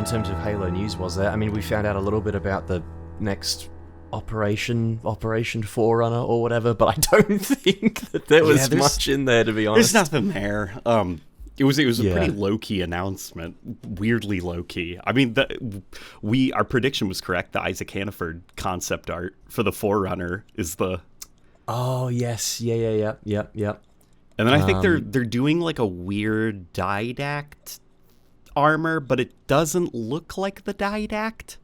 in terms of Halo news was there? I mean, we found out a little bit about the next Operation Forerunner or whatever, but I don't think that there was much in there, to be honest. There's nothing there. It was a pretty low-key announcement, weirdly low-key. I mean, our prediction was correct. The Isaac Hannaford concept art for the Forerunner is the... Oh, yes. Yeah. And then I think they're doing like a weird didact armor, but it doesn't look like the didact.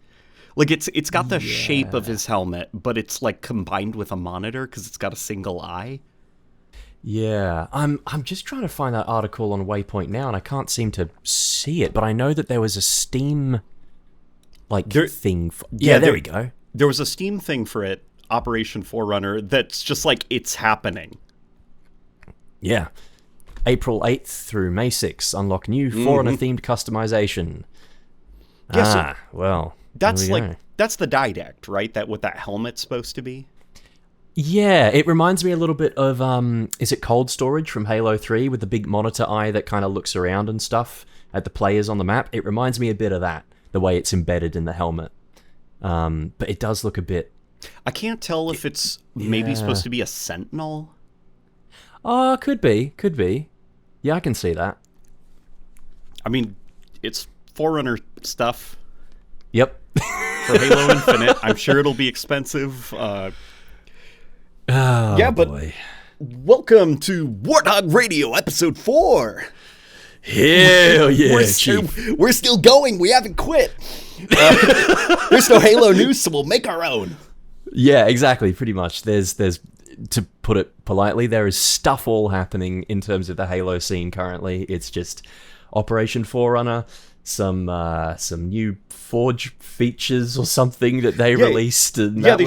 Like it's got the shape of his helmet, but it's like combined with a monitor because it's got a single eye. Yeah, I'm just trying to find that article on Waypoint now, and I can't seem to see it. But I know that there was a Steam thing. There we go. There was a Steam thing for it, Operation Forerunner. That's just like it's happening. Yeah, April 8th through May 6th, unlock new Forerunner-themed customization. Yeah, well. That's the didact, right? What that helmet's supposed to be? Yeah, it reminds me a little bit of, is it Cold Storage from Halo 3 with the big monitor eye that kind of looks around and stuff at the players on the map? It reminds me a bit of that, the way it's embedded in the helmet. But it does look a bit... I can't tell if it's maybe supposed to be a sentinel. Oh, could be. Yeah, I can see that. I mean, it's Forerunner stuff. Yep. For Halo Infinite. I'm sure it'll be expensive. But welcome to Warthog Radio, episode 4. Hell yeah, we're still going. We haven't quit. There's no Halo news, so we'll make our own. Yeah, exactly. Pretty much. There's to put it politely, there is stuff all happening in terms of the Halo scene currently. It's just Operation Forerunner, some new Forge features or something that they released, and that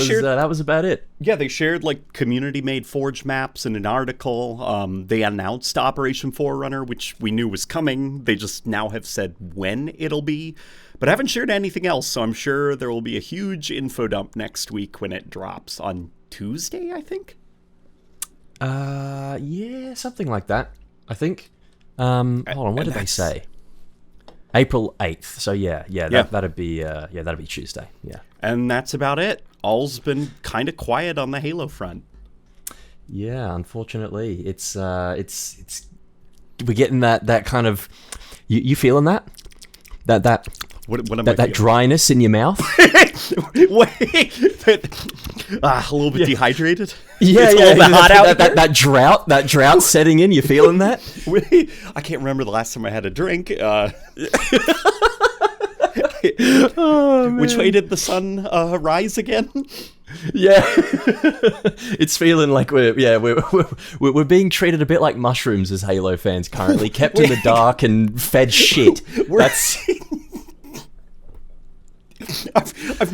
was about it. Yeah, they shared like community-made Forge maps in an article. They announced Operation Forerunner, which we knew was coming. They just now have said when it'll be, but haven't shared anything else. So I'm sure there will be a huge info dump next week when it drops on Tuesday, I think. Yeah, something like that. I think. Hold on, what did they say? April 8th. So that'd be Tuesday. Yeah. And that's about it. All's been kind of quiet on the Halo front. Yeah, unfortunately, it's we're getting that kind of you feeling that that dryness in your mouth. Wait, a little bit dehydrated. Yeah, it's a little bit hot out. That drought setting in. You feeling that? Wait, I can't remember the last time I had a drink. Which way did the sun rise again? Yeah, it's feeling like we're being treated a bit like mushrooms as Halo fans currently, kept in the dark and fed shit. I've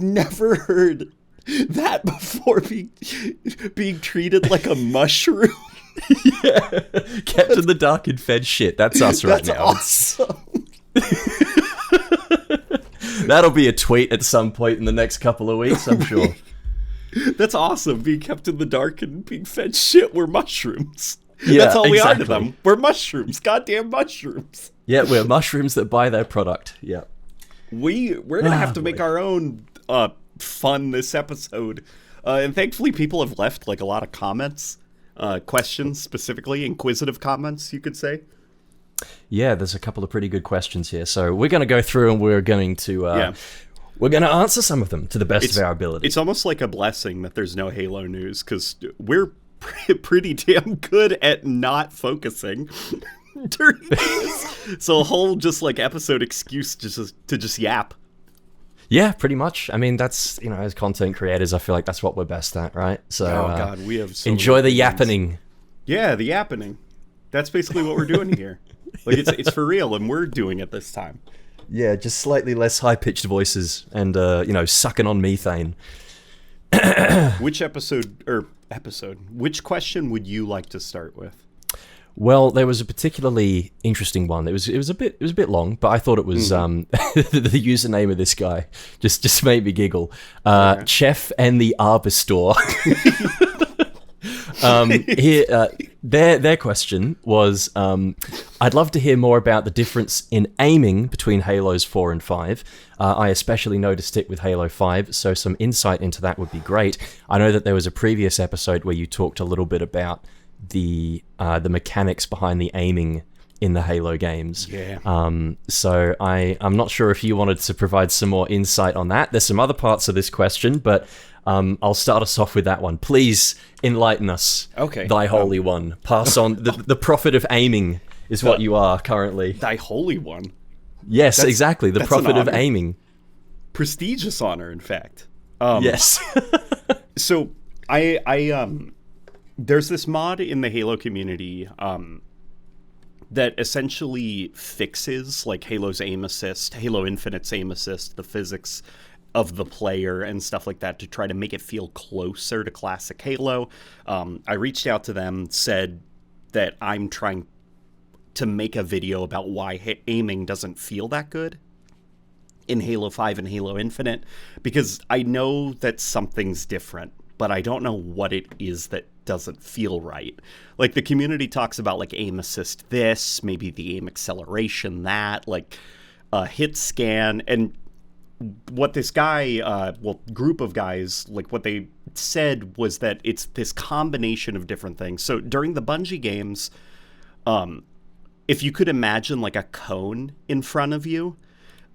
never heard that before, being treated like a mushroom. Yeah, kept in the dark and fed shit. That's us right now. Awesome. That'll be a tweet at some point in the next couple of weeks, I'm sure. That's awesome. Being kept in the dark and being fed shit. We're mushrooms. Yeah, that's all we are to them. We're mushrooms. Goddamn mushrooms. Yeah, we're mushrooms that buy their product. Yeah. We're gonna have to make our own fun this episode, and thankfully people have left like a lot of comments, questions, specifically inquisitive comments, you could say. Yeah, there's a couple of pretty good questions here, so we're going to go through and we're going to answer some of them to the best of our ability. It's almost like a blessing that there's no Halo news, because we're pretty damn good at not focusing during this. So a whole just like episode excuse to just yap. Yeah, pretty much. I mean, that's, as content creators, I feel like that's what we're best at, right? So God, we have so enjoy the yappening. Yeah, the yappening. That's basically what we're doing here. Like it's for real, and we're doing it this time. Yeah, just slightly less high-pitched voices and sucking on methane. Which which question would you like to start with? Well, there was a particularly interesting one. It was a bit long, but I thought it was the username of this guy just made me giggle. Chef and the Arbor Store. their question was, I'd love to hear more about the difference in aiming between Halos 4 and 5. I especially noticed it with Halo 5, so some insight into that would be great. I know that there was a previous episode where you talked a little bit about the mechanics behind the aiming in the Halo games. Yeah. So I'm not sure if you wanted to provide some more insight on that. There's some other parts of this question, but I'll start us off with that one. Please enlighten us. Okay. Thy Holy One. Pass on. The prophet of aiming is what you are currently. Thy Holy One? Yes, exactly. The prophet of aiming. Prestigious honor, in fact. Yes. So, there's this mod in the Halo community that essentially fixes like Halo's aim assist, Halo Infinite's aim assist, the physics of the player and stuff like that to try to make it feel closer to classic Halo. I reached out to them, said that I'm trying to make a video about why aiming doesn't feel that good in Halo 5 and Halo Infinite, because I know that something's different, but I don't know what it is that doesn't feel right. Like, the community talks about like aim assist this, maybe the aim acceleration that, like hit scan, and what this guy, group of guys, like what they said was that it's this combination of different things. So during the Bungie games, if you could imagine like a cone in front of you,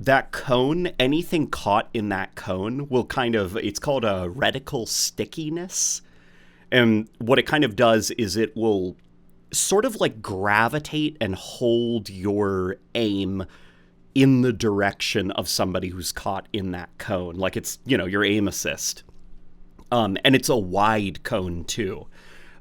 that cone, anything caught in that cone will it's called a reticle stickiness. And what it kind of does is it will sort of like gravitate and hold your aim in the direction of somebody who's caught in that cone. Like, it's, your aim assist. And it's a wide cone too.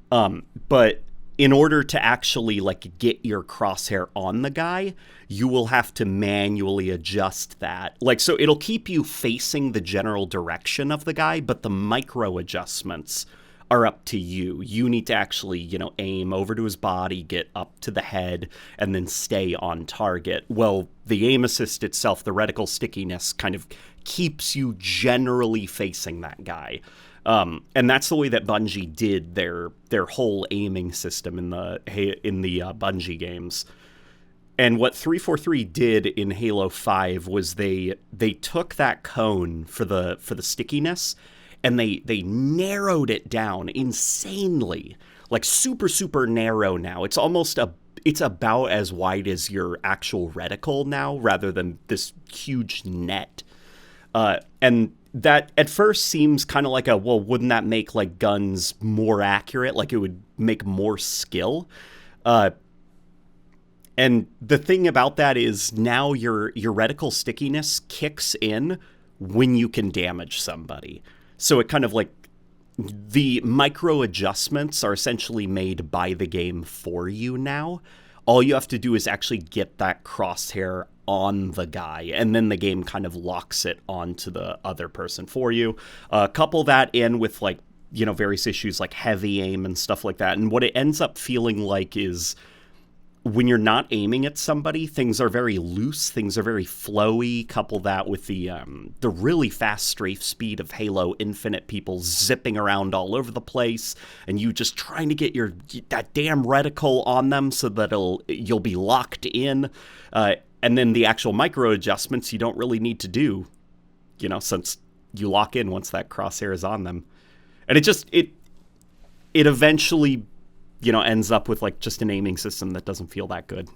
But in order to actually like get your crosshair on the guy, you will have to manually adjust that. Like, so it'll keep you facing the general direction of the guy, but the micro adjustments are up to you. You need to actually, aim over to his body, get up to the head, and then stay on target. Well, the aim assist itself, the reticle stickiness, kind of keeps you generally facing that guy. And that's the way that Bungie did their whole aiming system in the Bungie games. And what 343 did in Halo 5 was they took that cone for the stickiness, and they narrowed it down insanely, like super, super narrow now. It's it's about as wide as your actual reticle now, rather than this huge net. And that at first seems kind of like wouldn't that make like guns more accurate? Like, it would make more skill. And the thing about that is now your reticle stickiness kicks in when you can damage somebody. So it kind of like, the micro adjustments are essentially made by the game for you now. All you have to do is actually get that crosshair on the guy, and then the game kind of locks it onto the other person for you. Couple that in with like, various issues like heavy aim and stuff like that. And what it ends up feeling like is, when you're not aiming at somebody, things are very loose, things are very flowy. Couple that with the really fast strafe speed of Halo Infinite, people zipping around all over the place, and you just trying to get that damn reticle on them so that you'll be locked in. And then the actual micro adjustments you don't really need to do, since you lock in once that crosshair is on them. And it eventually ends up with like just an aiming system that doesn't feel that good.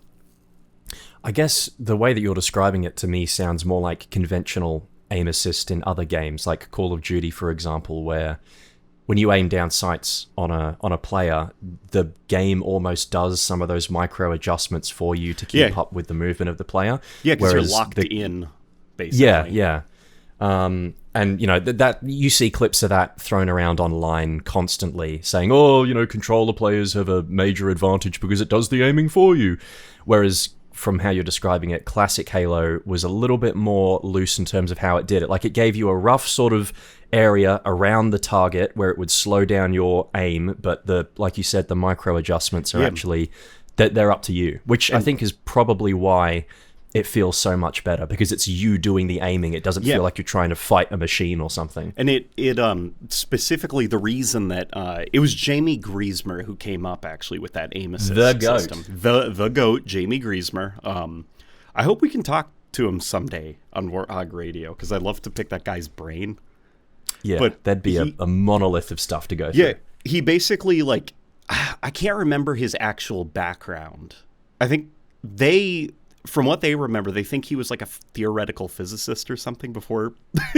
I guess the way that you're describing it to me sounds more like conventional aim assist in other games, like Call of Duty, for example, where when you aim down sights on a player, the game almost does some of those micro adjustments for you to keep up with the movement of the player. Yeah, because you're locked in, basically. Yeah. And that you see clips of that thrown around online constantly, saying, controller players have a major advantage because it does the aiming for you. Whereas, from how you're describing it, classic Halo was a little bit more loose in terms of how it did it. Like, it gave you a rough sort of area around the target where it would slow down your aim, but like you said, the micro adjustments are actually, they're up to you, which I think is probably why it feels so much better because it's you doing the aiming. It doesn't feel like you're trying to fight a machine or something. And it specifically the reason that it was Jamie Griesmer who came up actually with that aim assist system. The GOAT, Jamie Griesmer. I hope we can talk to him someday on Warthog Radio because I'd love to pick that guy's brain. Yeah, but that'd be a monolith of stuff to go through. Yeah, he basically, like, I can't remember his actual background. I think from what they remember, they think he was like a theoretical physicist or something before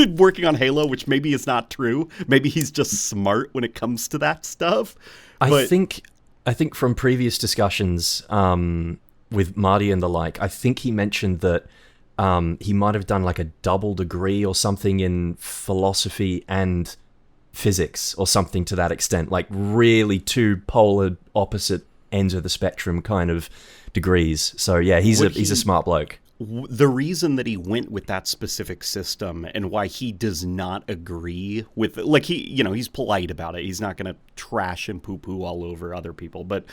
working on Halo, which maybe is not true. Maybe he's just smart when it comes to that stuff. I think from previous discussions with Marty and the like, I think he mentioned that he might have done like a double degree or something in philosophy and physics or something to that extent, like really two polar opposite ends of the spectrum kind of degrees. So yeah, he's a smart bloke. The reason that he went with that specific system and why he does not agree with, like, he's polite about it. He's not going to trash and poo-poo all over other people, but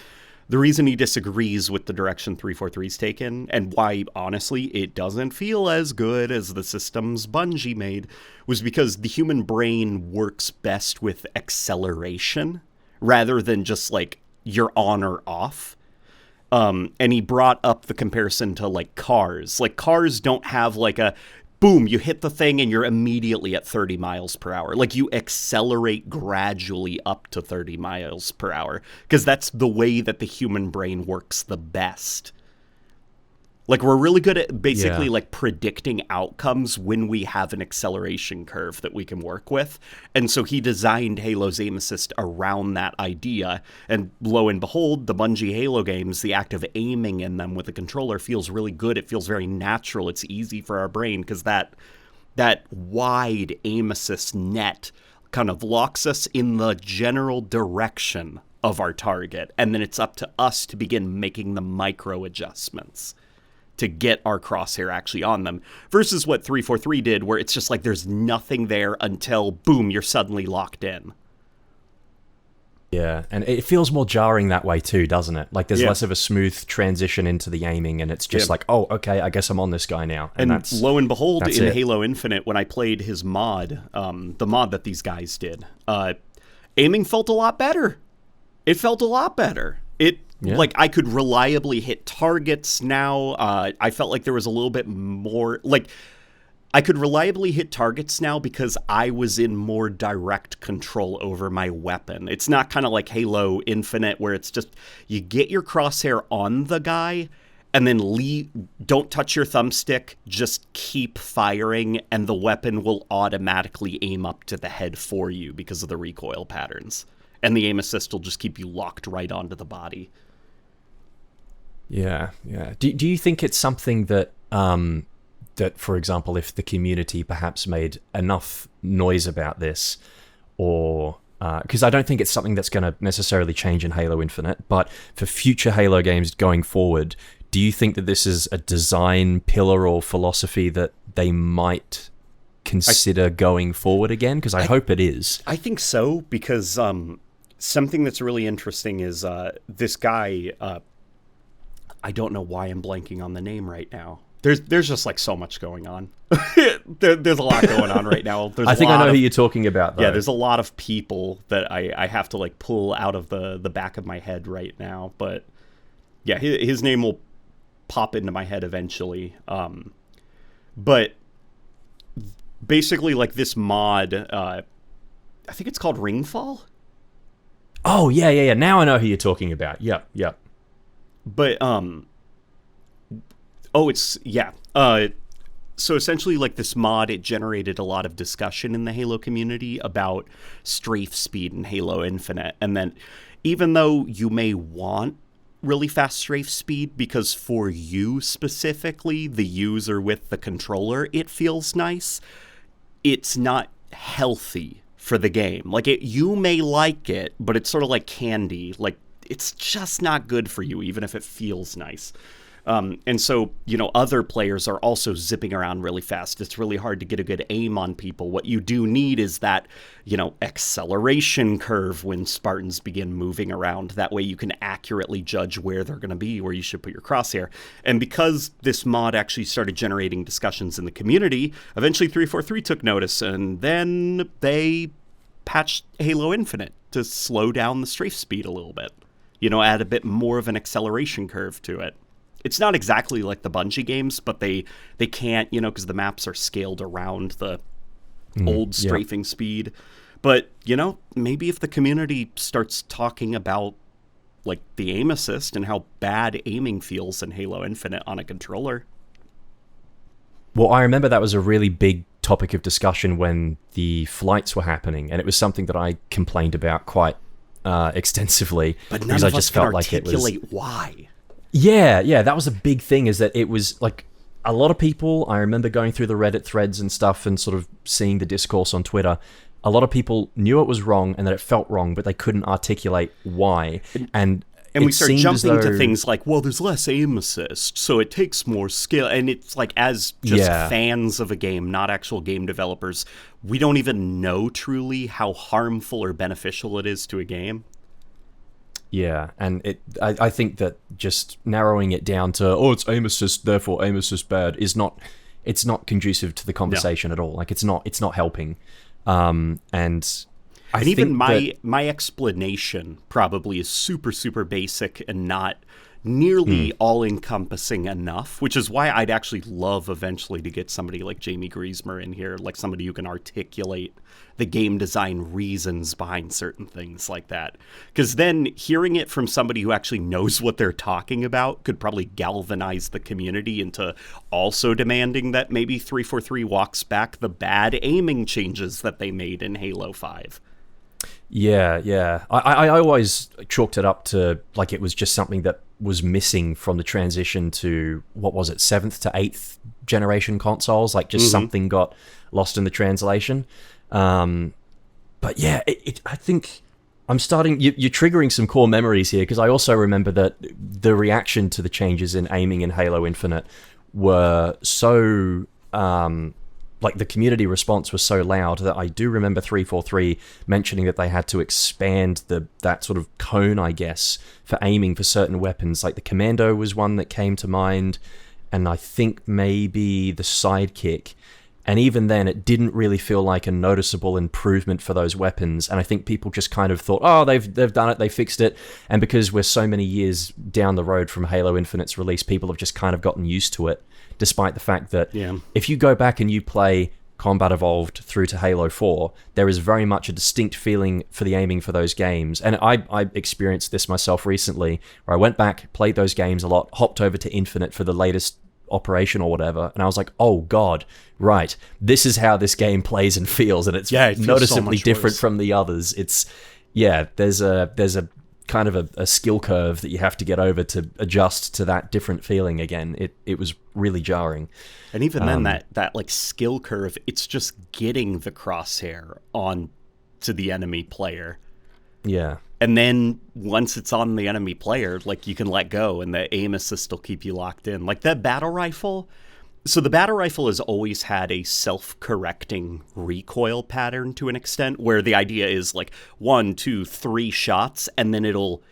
the reason he disagrees with the direction 343's taken, and why, honestly, it doesn't feel as good as the systems Bungie made, was because the human brain works best with acceleration rather than just, like, you're on or off. And he brought up the comparison to, like, cars. Like, cars don't have, like, a boom, you hit the thing and you're immediately at 30 miles per hour. Like, you accelerate gradually up to 30 miles per hour because that's the way that the human brain works the best. Like, we're really good at basically like predicting outcomes when we have an acceleration curve that we can work with. And so he designed Halo's aim assist around that idea. And lo and behold, the Bungie Halo games, the act of aiming in them with the controller feels really good. It feels very natural. It's easy for our brain because that wide aim assist net kind of locks us in the general direction of our target. And then it's up to us to begin making the micro adjustments to get our crosshair actually on them, versus what 343 did, where it's just like there's nothing there until, boom, you're suddenly locked in. Yeah, and it feels more jarring that way too, doesn't it? Like there's less of a smooth transition into the aiming, and it's just like, oh, okay, I guess I'm on this guy now. And lo and behold, in Halo Infinite, when I played his mod, the mod that these guys did, aiming felt a lot better. It felt a lot better. Like, I could reliably hit targets now. I felt like there was a little bit more... Like, I could reliably hit targets now because I was in more direct control over my weapon. It's not kind of like Halo Infinite where it's just... You get your crosshair on the guy, and then don't touch your thumbstick. Just keep firing, and the weapon will automatically aim up to the head for you because of the recoil patterns. And the aim assist will just keep you locked right onto the body. Yeah. Do you think it's something that, that, for example, if the community perhaps made enough noise about this, or... Because I don't think it's something that's going to necessarily change in Halo Infinite, but for future Halo games going forward, do you think that this is a design pillar or philosophy that they might consider going forward again? Because I hope it is. I think so, because something that's really interesting is this guy... I don't know why I'm blanking on the name right now. There's just like so much going on. There's a lot going on right now. I think I know who you're talking about, though. Yeah, there's a lot of people that I have to like pull out of the back of my head right now. But yeah, his name will pop into my head eventually. But basically, like this mod, I think it's called Ringfall. Oh, yeah. Now I know who you're talking about. Yep. But, so essentially, like, this mod, it generated a lot of discussion in the Halo community about strafe speed in Halo Infinite. And then, even though you may want really fast strafe speed, because for you specifically, the user with the controller, it feels nice, it's not healthy for the game. Like, you may like it, but it's sort of like candy. Like, it's just not good for you, even if it feels nice. And so, other players are also zipping around really fast. It's really hard to get a good aim on people. What you do need is that, acceleration curve when Spartans begin moving around. That way you can accurately judge where they're going to be, where you should put your crosshair. And because this mod actually started generating discussions in the community, eventually 343 took notice, and then they patched Halo Infinite to slow down the strafe speed a little bit. Add a bit more of an acceleration curve to it. It's not exactly like the Bungie games, but they can't, because the maps are scaled around the old strafing speed. But, maybe if the community starts talking about, like, the aim assist and how bad aiming feels in Halo Infinite on a controller. Well, I remember that was a really big topic of discussion when the flights were happening, and it was something that I complained about quite extensively. But none of us can articulate why. Yeah, that was a big thing, is that it was, like, a lot of people, I remember going through the Reddit threads and stuff and sort of seeing the discourse on Twitter, a lot of people knew it was wrong and that it felt wrong, but they couldn't articulate why. And we start jumping to things like, well, there's less aim assist, so it takes more skill. And it's like, as just fans of a game, not actual game developers, we don't even know truly how harmful or beneficial it is to a game. Yeah, and I think that just narrowing it down to, it's aim assist, therefore aim assist bad, it's not conducive to the conversation at all. Like, it's not helping. And even my explanation probably is super, super basic and not nearly all-encompassing enough, which is why I'd actually love eventually to get somebody like Jamie Griesmer in here, like somebody who can articulate the game design reasons behind certain things like that. Because then hearing it from somebody who actually knows what they're talking about could probably galvanize the community into also demanding that maybe 343 walks back the bad aiming changes that they made in Halo 5. Yeah. I always chalked it up to, like, it was just something that was missing from the transition to, what was it, 7th to 8th generation consoles, like just something got lost in the translation. But yeah, I think I'm starting, you're triggering some core memories here, because I also remember that the reaction to the changes in aiming in Halo Infinite were so, like, the community response was so loud that I do remember 343 mentioning that they had to expand that sort of cone, I guess, for aiming for certain weapons. Like the Commando was one that came to mind, and I think maybe the Sidekick. And even then, it didn't really feel like a noticeable improvement for those weapons. And I think people just kind of thought, oh, they've done it, they fixed it. And because we're so many years down the road from Halo Infinite's release, people have just kind of gotten used to it, despite the fact that if you go back and you play Combat Evolved through to Halo 4, there is very much a distinct feeling for the aiming for those games. And I experienced this myself recently, where I went back, played those games a lot, hopped over to Infinite for the latest operation or whatever, and I was like, oh god, right, this is how this game plays and feels, and it's it noticeably so different worse from the others. There's a kind of a skill curve that you have to get over to adjust to that different feeling again. It was really jarring. And even then, that like skill curve, it's just getting the crosshair on to the enemy player. Yeah. And then once it's on the enemy player, like, you can let go and the aim assist will keep you locked in. Like that battle rifle. So the battle rifle has always had a self-correcting recoil pattern to an extent, where the idea is like 1, 2, 3 shots, and then it'll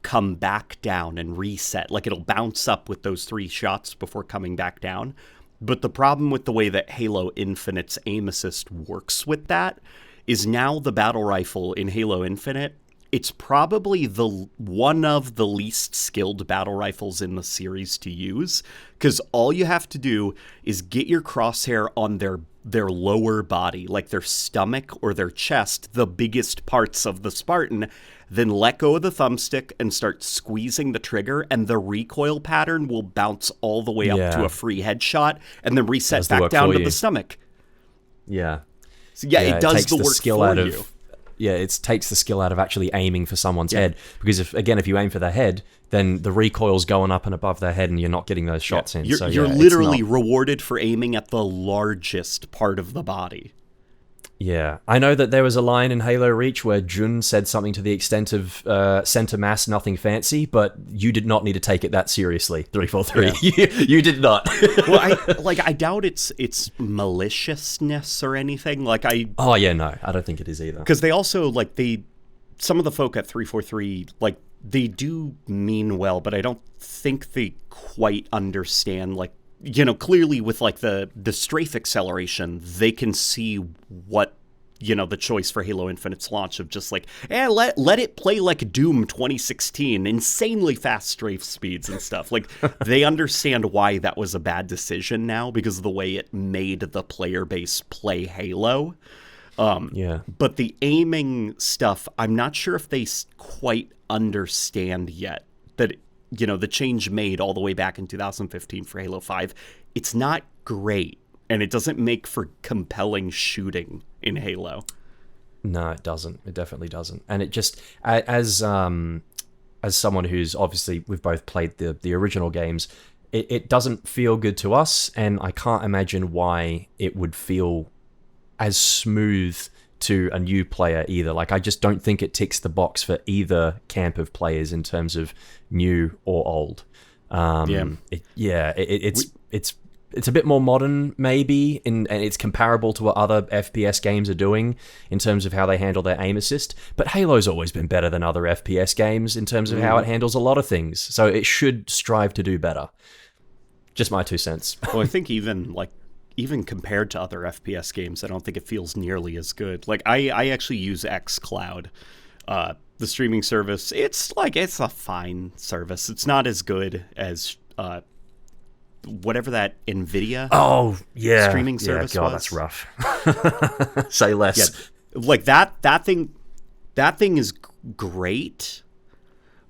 come back down and reset. Like, it'll bounce up with those 3 shots before coming back down. But the problem with the way that Halo Infinite's aim assist works with that is now the battle rifle in Halo Infinite, it's probably one of the least skilled battle rifles in the series to use, because all you have to do is get your crosshair on their lower body, like their stomach or their chest, the biggest parts of the Spartan, then let go of the thumbstick and start squeezing the trigger, and the recoil pattern will bounce all the way up to a free headshot and then reset back down to the stomach. Yeah. So it does the work for you. Yeah, it takes the skill out of actually aiming for someone's head, because if you aim for their head, then the recoil's going up and above their head and you're not getting those shots in. You're literally rewarded for aiming at the largest part of the body. Yeah, I know that there was a line in Halo Reach where Jun said something to the extent of center mass, nothing fancy, but you did not need to take it that seriously, 343. Yeah. you did not. Well, I doubt it's maliciousness or anything. Oh yeah, no, I don't think it is either. Because they also some of the folk at 343 they do mean well, but I don't think they quite understand clearly with the strafe acceleration, they can see what the choice for Halo Infinite's launch of just let it play like Doom 2016, insanely fast strafe speeds and stuff. They understand why that was a bad decision now because of the way it made the player base play Halo. But the aiming stuff, I'm not sure if they quite understand yet that the change made all the way back in 2015 for Halo 5, it's not great, and it doesn't make for compelling shooting in Halo. No, it doesn't. It definitely doesn't. And it just, as someone who's obviously, we've both played the original games, it doesn't feel good to us, and I can't imagine why it would feel as smooth to a new player either. I just don't think it ticks the box for either camp of players in terms of new or old. It's a bit more modern maybe, and it's comparable to what other FPS games are doing in terms of how they handle their aim assist, but Halo's always been better than other FPS games in terms of how it handles a lot of things, so it should strive to do better. Just my 2 cents. Well, I think even compared to other FPS games, I don't think it feels nearly as good. I actually use xCloud, the streaming service. It's a fine service. It's not as good as whatever that NVIDIA streaming service God, was. That's rough. Say less. Yeah, that thing is great,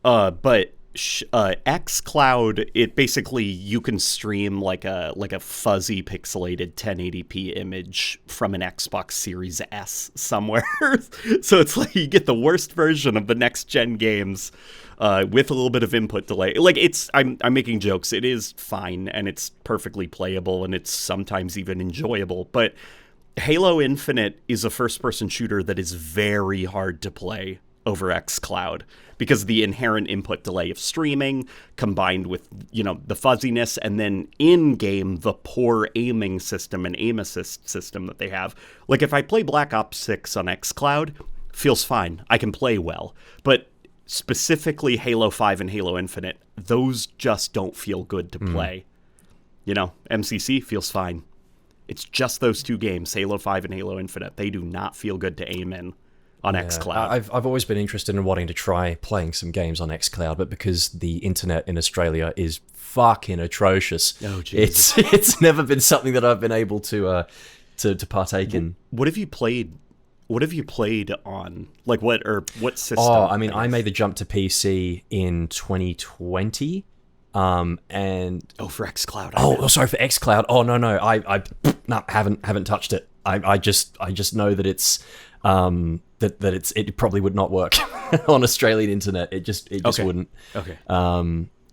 but xCloud, it basically, you can stream like a fuzzy pixelated 1080p image from an Xbox Series S somewhere. So it's you get the worst version of the next gen games with a little bit of input delay. I'm making jokes. It is fine, and it's perfectly playable, and it's sometimes even enjoyable, but Halo Infinite is a first-person shooter that is very hard to play over xCloud because of the inherent input delay of streaming combined with, the fuzziness, and then in-game, the poor aiming system and aim assist system that they have. If I play Black Ops 6 on xCloud, feels fine. I can play well. But specifically Halo 5 and Halo Infinite, those just don't feel good to play. MCC feels fine. It's just those two games, Halo 5 and Halo Infinite. They do not feel good to aim in on xCloud. I've always been interested in wanting to try playing some games on xCloud, but because the internet in Australia is fucking atrocious, it's never been something that I've been able to partake in. What have you played? What have you played on? What system? Oh, I mean, I made the jump to PC in 2020. And for xCloud. Sorry, for xCloud. Oh no, I haven't touched it. I just know that it's it probably would not work on Australian internet. It just wouldn't. Okay.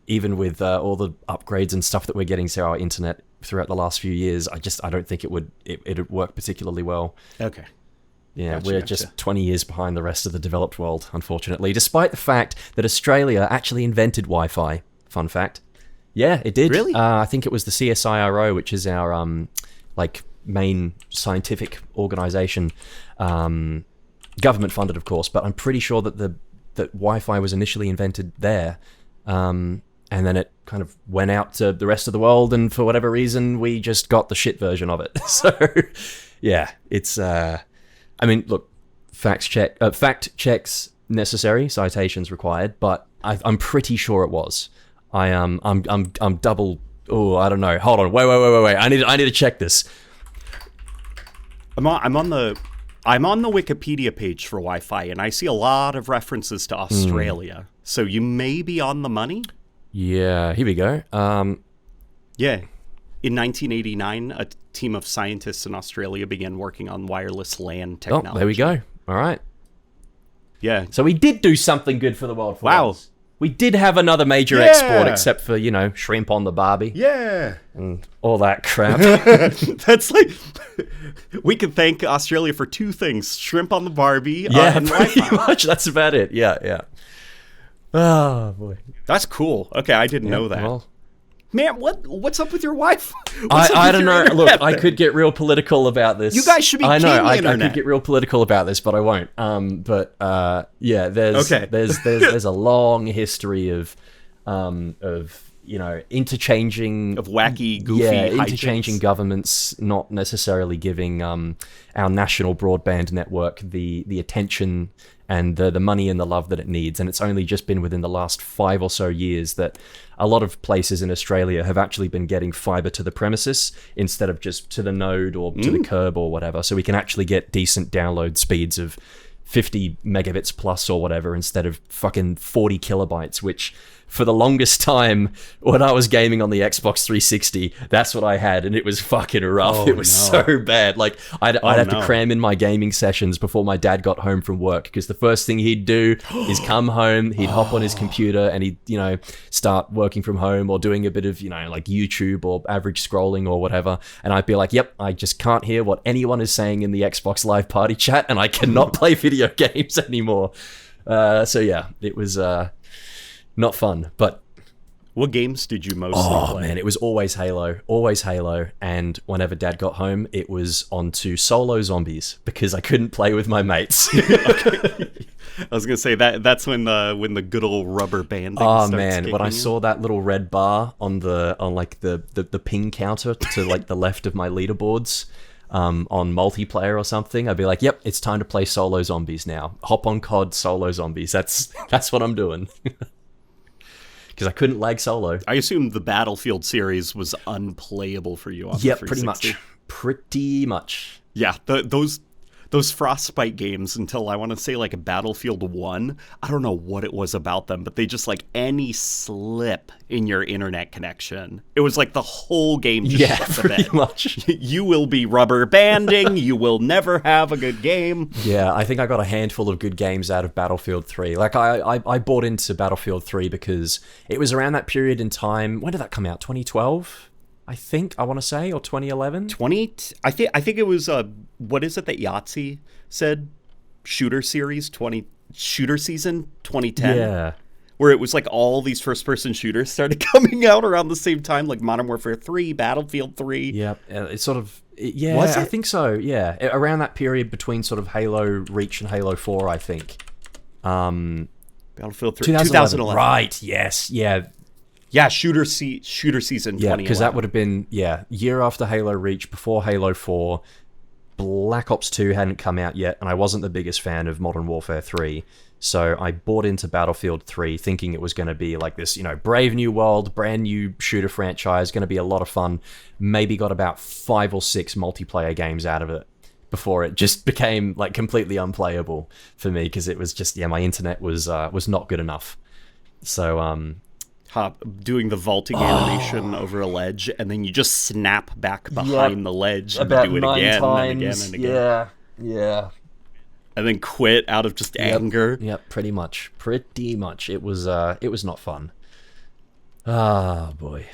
Even with all the upgrades and stuff that we're getting to our internet throughout the last few years, I don't think it'd work particularly well. Okay. Yeah, we're just 20 years behind the rest of the developed world, unfortunately, despite the fact that Australia actually invented Wi-Fi. Fun fact. Yeah, it did. Really? I think it was the CSIRO, which is our main scientific organization, government funded, of course. But I'm pretty sure that that Wi-Fi was initially invented there, and then it kind of went out to the rest of the world. And for whatever reason, we just got the shit version of it. So, yeah, it's. I mean, look, fact checks necessary, citations required, but I'm pretty sure it was. I'm double. Oh, I don't know. Hold on. Wait. I need to check this. I'm on the Wikipedia page for Wi-Fi, and I see a lot of references to Australia. So you may be on the money. Yeah. Here we go. Yeah. In 1989, a team of scientists in Australia began working on wireless LAN technology. Oh, there we go. All right. Yeah. So we did do something good for the world. Wow. We did have another major export, except for, shrimp on the Barbie. Yeah. And all that crap. That's like... We can thank Australia for two things. Shrimp on the Barbie and pretty Wi-Fi. much. That's about it. Yeah. Oh, boy. That's cool. Okay, I didn't know that. Well, man, what's up with your wife? I don't know. Look, I could get real political about this. You guys should be I know. king I internet. could get real political about this, but I won't. There's a long history of interchanging of wacky, goofy interchanging hijinks. governments not necessarily giving our national broadband network the attention and the money and the love that it needs. And it's only just been within the last 5 or so years that a lot of places in Australia have actually been getting fiber to the premises instead of just to the node or to the curb or whatever. So we can actually get decent download speeds of 50 megabits plus or whatever instead of fucking 40 kilobytes, which for the longest time when I was gaming on the Xbox 360, that's what I had, and it was fucking rough. It was so bad. Like, I'd have to cram in my gaming sessions before my dad got home from work, because the first thing he'd do is come home, he'd hop on his computer, and he'd, start working from home or doing a bit of, like YouTube or average scrolling or whatever, and I'd be like, yep, I just can't hear what anyone is saying in the Xbox Live Party chat, and I cannot play video games anymore. So yeah, it was... not fun, but... What games did you mostly play? Oh, man, it was always Halo. And whenever Dad got home, it was onto solo zombies, because I couldn't play with my mates. I was going to say, that's when the good old rubber banding starts man, when I in. saw that little red bar on the ping counter to like the left of my leaderboards... on multiplayer or something, I'd be like, yep, it's time to play solo zombies now. Hop on COD solo zombies. That's what I'm doing. Because I couldn't lag solo. I assume the Battlefield series was unplayable for you on the 360. Pretty much. Yeah, those Frostbite games, until I want to say like a Battlefield 1, I don't know what it was about them, but they just like any slip in your internet connection, it was like the whole game just shut the bed. Pretty much. You will be rubber banding, you will never have a good game. Yeah, I think I got a handful of good games out of Battlefield 3. Like, I bought into Battlefield 3 because it was around that period in time. When did that come out? 2012? I want to say, or 2011? I think it was what is it that Yahtzee said? Shooter series shooter season 2010. Yeah. Where it was like all these first person shooters started coming out around the same time, like Modern Warfare 3, Battlefield 3. Yep. It's sort of Was it? I think so. Yeah. Around that period between sort of Halo Reach and Halo 4, I think. Battlefield 3 2011. Right. Yes. Yeah. Yeah, shooter season 2011. Yeah, because that would have been, year after Halo Reach, before Halo 4. Black Ops 2 hadn't come out yet, and I wasn't the biggest fan of Modern Warfare 3. So I bought into Battlefield 3 thinking it was going to be like this, brave new world, brand new shooter franchise, going to be a lot of fun. Maybe got about 5 or 6 multiplayer games out of it before it just became like completely unplayable for me, because it was just, my internet was not good enough. So, doing the vaulting animation over a ledge, and then you just snap back behind the ledge and about do it 9 again times. and again and again. Yeah. And then quit out of just anger. Yep, pretty much. It was not fun. Ah, boy.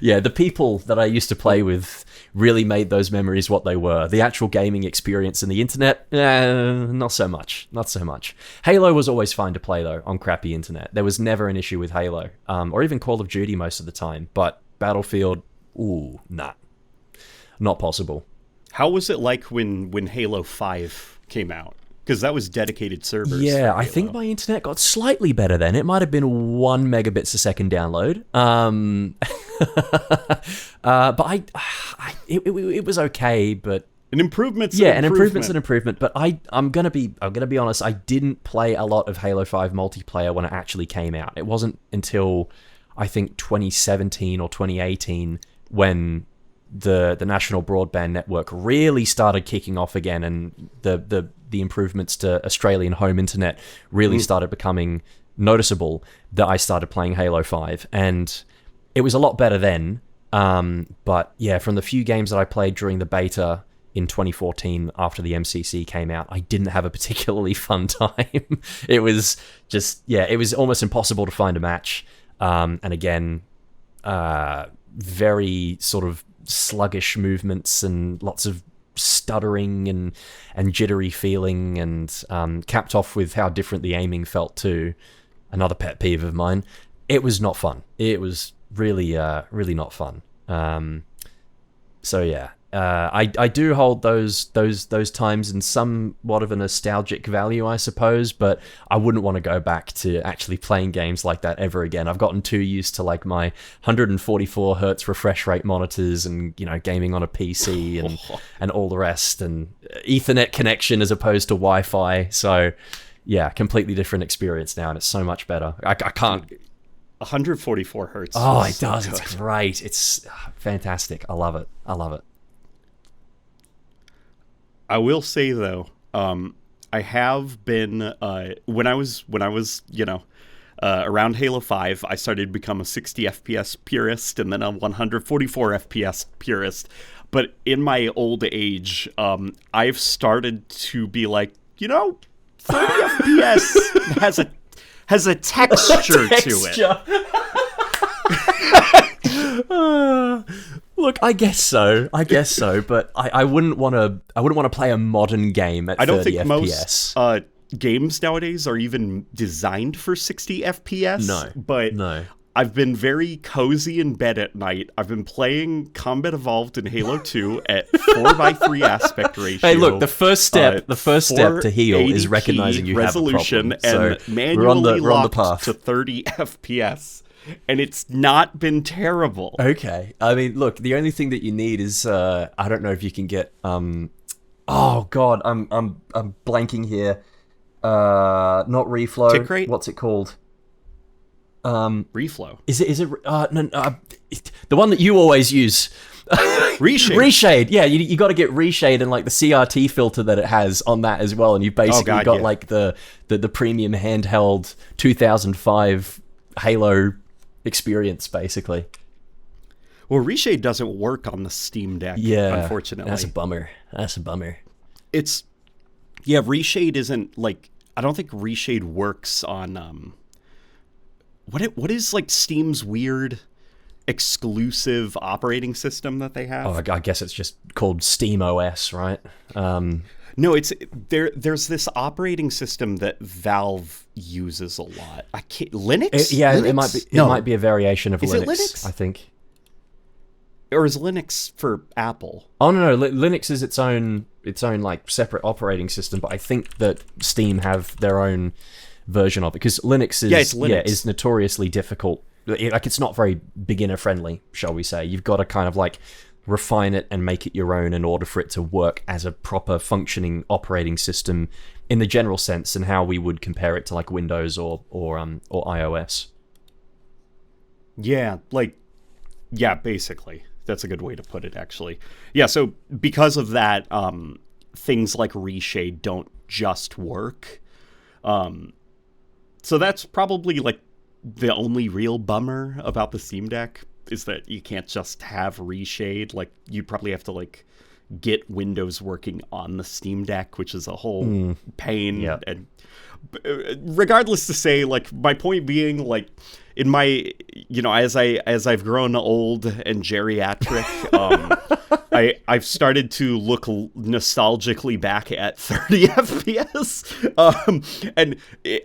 Yeah, the people that I used to play with really made those memories what they were. The actual gaming experience and the internet, not so much. Halo was always fine to play, though, on crappy internet. There was never an issue with Halo, or even Call of Duty most of the time. But Battlefield, not possible. How was it like when Halo 5 came out? Because that was dedicated servers. Yeah, I think my internet got slightly better then. It might have been 1 megabits a second download. But it was okay. But an improvement's an improvement. But I'm gonna be honest. I didn't play a lot of Halo 5 multiplayer when it actually came out. It wasn't until I think 2017 or 2018 when the national broadband network really started kicking off again, and the improvements to Australian home internet really started becoming noticeable, that I started playing Halo 5, and it was a lot better then. But yeah, from the few games that I played during the beta, in 2014 after the MCC came out, I didn't have a particularly fun time. It was just, it was almost impossible to find a match. And again, very sort of sluggish movements and lots of stuttering and jittery feeling, and capped off with how different the aiming felt too. Another pet peeve of mine. It was not fun. It was really not fun. So yeah, I do hold those times in somewhat of a nostalgic value, I suppose, but I wouldn't want to go back to actually playing games like that ever again. I've gotten too used to like my 144 hertz refresh rate monitors and, you know, gaming on a PC and all the rest, and Ethernet connection as opposed to Wi-Fi. So yeah, completely different experience now, and it's so much better. I can't. 144 hertz. Oh, it does. Good. It's great. It's fantastic. I love it. I will say though, I have been when I was around Halo 5, I started to become a 60 FPS purist and then a 144 FPS purist. But in my old age, I've started to be like, 30 FPS has a texture to it. Look, I guess so, but I wouldn't want to play a modern game at 30 FPS. I don't think most games nowadays are even designed for 60 FPS. No. I've been very cozy in bed at night. I've been playing Combat Evolved in Halo 2 at 4:3 aspect ratio. Hey, look, the first step to heal is recognizing you have a problem. And so manually we're on the locked path to 30 FPS. And it's not been terrible. Okay. I mean, look, the only thing that you need is I don't know if you can get oh god, I'm blanking here. Not reflow. Tick rate? What's it called? Reflow. Is it no, the one that you always use. Reshade. Yeah, you got to get reshade and like the CRT filter that it has on that as well, and you've basically got like the premium handheld 2005 Halo experience basically. Well, reshade doesn't work on the Steam Deck, unfortunately. That's a bummer. It's reshade isn't like, I don't think reshade works on what is like Steam's weird exclusive operating system that they have? Oh, I guess it's just called Steam OS, right? No, it's there's this operating system that Valve uses a lot. I can't, Linux? Linux? It might be a variation of Linux. Is it Linux? I think. Or is Linux for Apple? Oh no, Linux is its own like separate operating system, but I think that Steam have their own version of it, because Linux is notoriously difficult. Like, it's not very beginner friendly, shall we say. You've got to kind of like refine it and make it your own in order for it to work as a proper functioning operating system in the general sense, and how we would compare it to like Windows or iOS. Basically. That's a good way to put it, actually. Yeah, so because of that, things like reshade don't just work. So that's probably like the only real bummer about the Steam Deck, is that you can't just have reshade. Like, you'd probably have to like get Windows working on the Steam Deck, which is a whole pain. Yeah. And regardless to say, like, my point being, like, in my, as I've grown old and geriatric, I've started to look nostalgically back at 30 FPS, and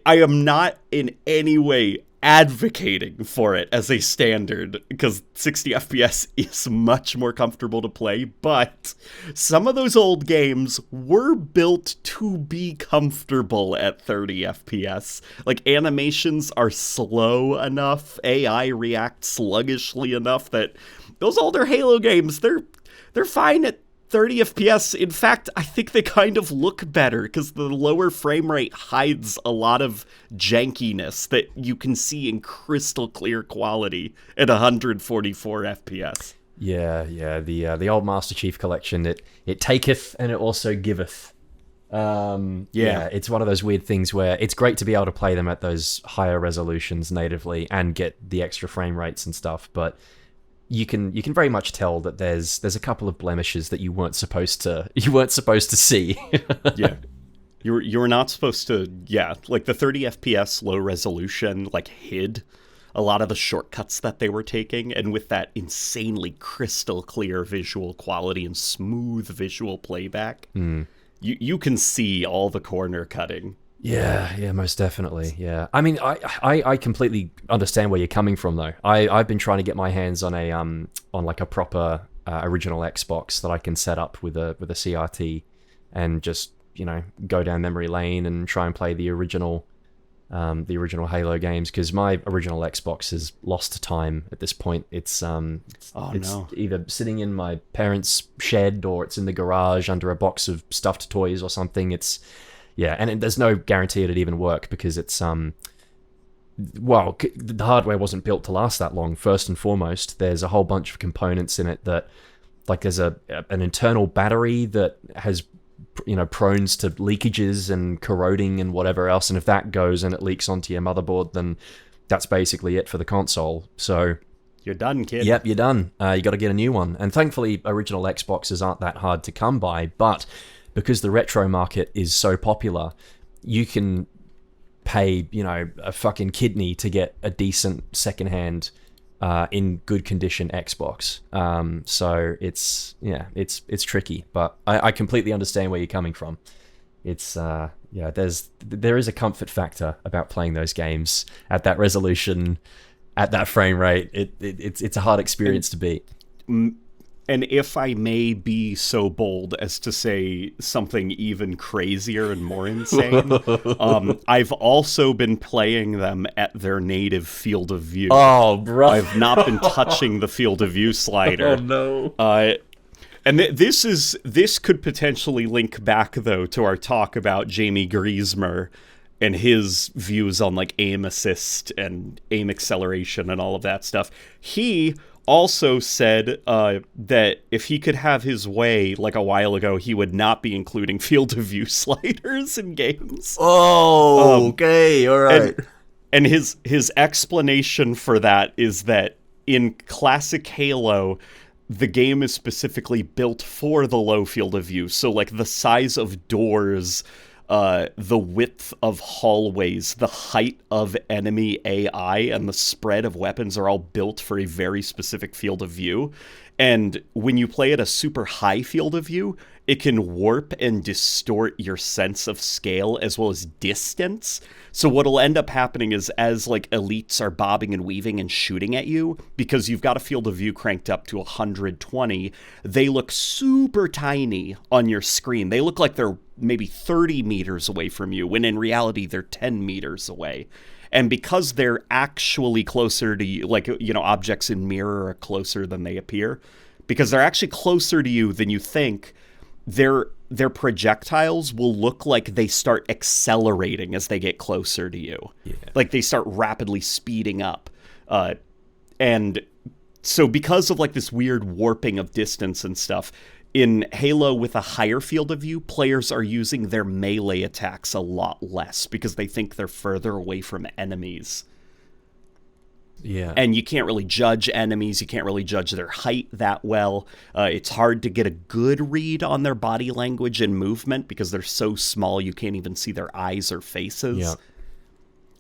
I am not in any way advocating for it as a standard, because 60 FPS is much more comfortable to play, but some of those old games were built to be comfortable at 30 FPS. Like, animations are slow enough, AI reacts sluggishly enough that those older Halo games, they're fine at 30 FPS. In fact, I think they kind of look better because the lower frame rate hides a lot of jankiness that you can see in crystal clear quality at 144 FPS. Yeah, the old Master Chief Collection, it taketh and it also giveth. It's one of those weird things where it's great to be able to play them at those higher resolutions natively and get the extra frame rates and stuff, but you can very much tell that there's a couple of blemishes that you weren't supposed to see. Yeah. You were not supposed to, like the 30 FPS low resolution, like hid a lot of the shortcuts that they were taking. And with that insanely crystal clear visual quality and smooth visual playback, you can see all the corner cutting. Yeah, most definitely. Yeah, I mean, I completely understand where you're coming from, though. I've been trying to get my hands on a proper original Xbox that I can set up with a CRT and just go down memory lane and try and play the original Halo games, because my original Xbox is lost to time at this point. It's either sitting in my parents' shed or it's in the garage under a box of stuffed toys or something. And there's no guarantee it'd even work because it's the hardware wasn't built to last that long. First and foremost, there's a whole bunch of components in it that, like, there's an internal battery that has prone to leakages and corroding and whatever else, and if that goes and it leaks onto your motherboard, then that's basically it for the console. So you're done, kid. Yep, you're done. You got to get a new one. And thankfully, original Xboxes aren't that hard to come by, but because the retro market is so popular, you can pay, a fucking kidney to get a decent secondhand, in good condition Xbox. So it's tricky, but I completely understand where you're coming from. It's there is a comfort factor about playing those games at that resolution, at that frame rate. It's a hard experience to beat. And if I may be so bold as to say something even crazier and more insane, I've also been playing them at their native field of view. Oh, bro. I've not been touching the field of view slider. Oh, no. And this could potentially link back, though, to our talk about Jamie Griesmer and his views on, like, aim assist and aim acceleration and all of that stuff. He also said that if he could have his way, like a while ago, he would not be including field of view sliders in games. Oh, okay, all right. And his explanation for that is that in classic Halo, the game is specifically built for the low field of view. So, like, the size of doors, the width of hallways, the height of enemy AI, and the spread of weapons are all built for a very specific field of view. And when you play at a super high field of view, it can warp and distort your sense of scale as well as distance. So what'll end up happening is, as like elites are bobbing and weaving and shooting at you, because you've got a field of view cranked up to 120, they look super tiny on your screen. They look like they're maybe 30 meters away from you, when in reality they're 10 meters away. And because they're actually closer to you, like, objects in mirror are closer than they appear, because they're actually closer to you than you think, their projectiles will look like they start accelerating as they get closer to you. Yeah. Like, they start rapidly speeding up. And so because of, like, this weird warping of distance and stuff, in Halo with a higher field of view, players are using their melee attacks a lot less because they think they're further away from enemies. Yeah. And you can't really judge enemies. You can't really judge their height that well. It's hard to get a good read on their body language and movement because they're so small you can't even see their eyes or faces. Yeah.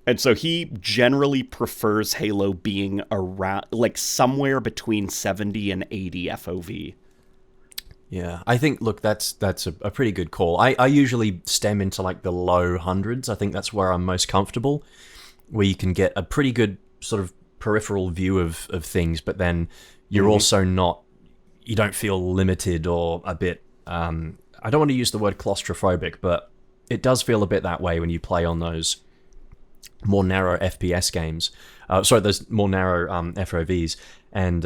And so he generally prefers Halo being around, like, somewhere between 70 and 80 FOV. Yeah, I think, look, that's a pretty good call. I usually stem into, like, the low hundreds. I think that's where I'm most comfortable, where you can get a pretty good sort of peripheral view of things, but then you're also not, you don't feel limited or a bit, I don't want to use the word claustrophobic, but it does feel a bit that way when you play on those more narrow FPS games. Those more narrow FOVs. And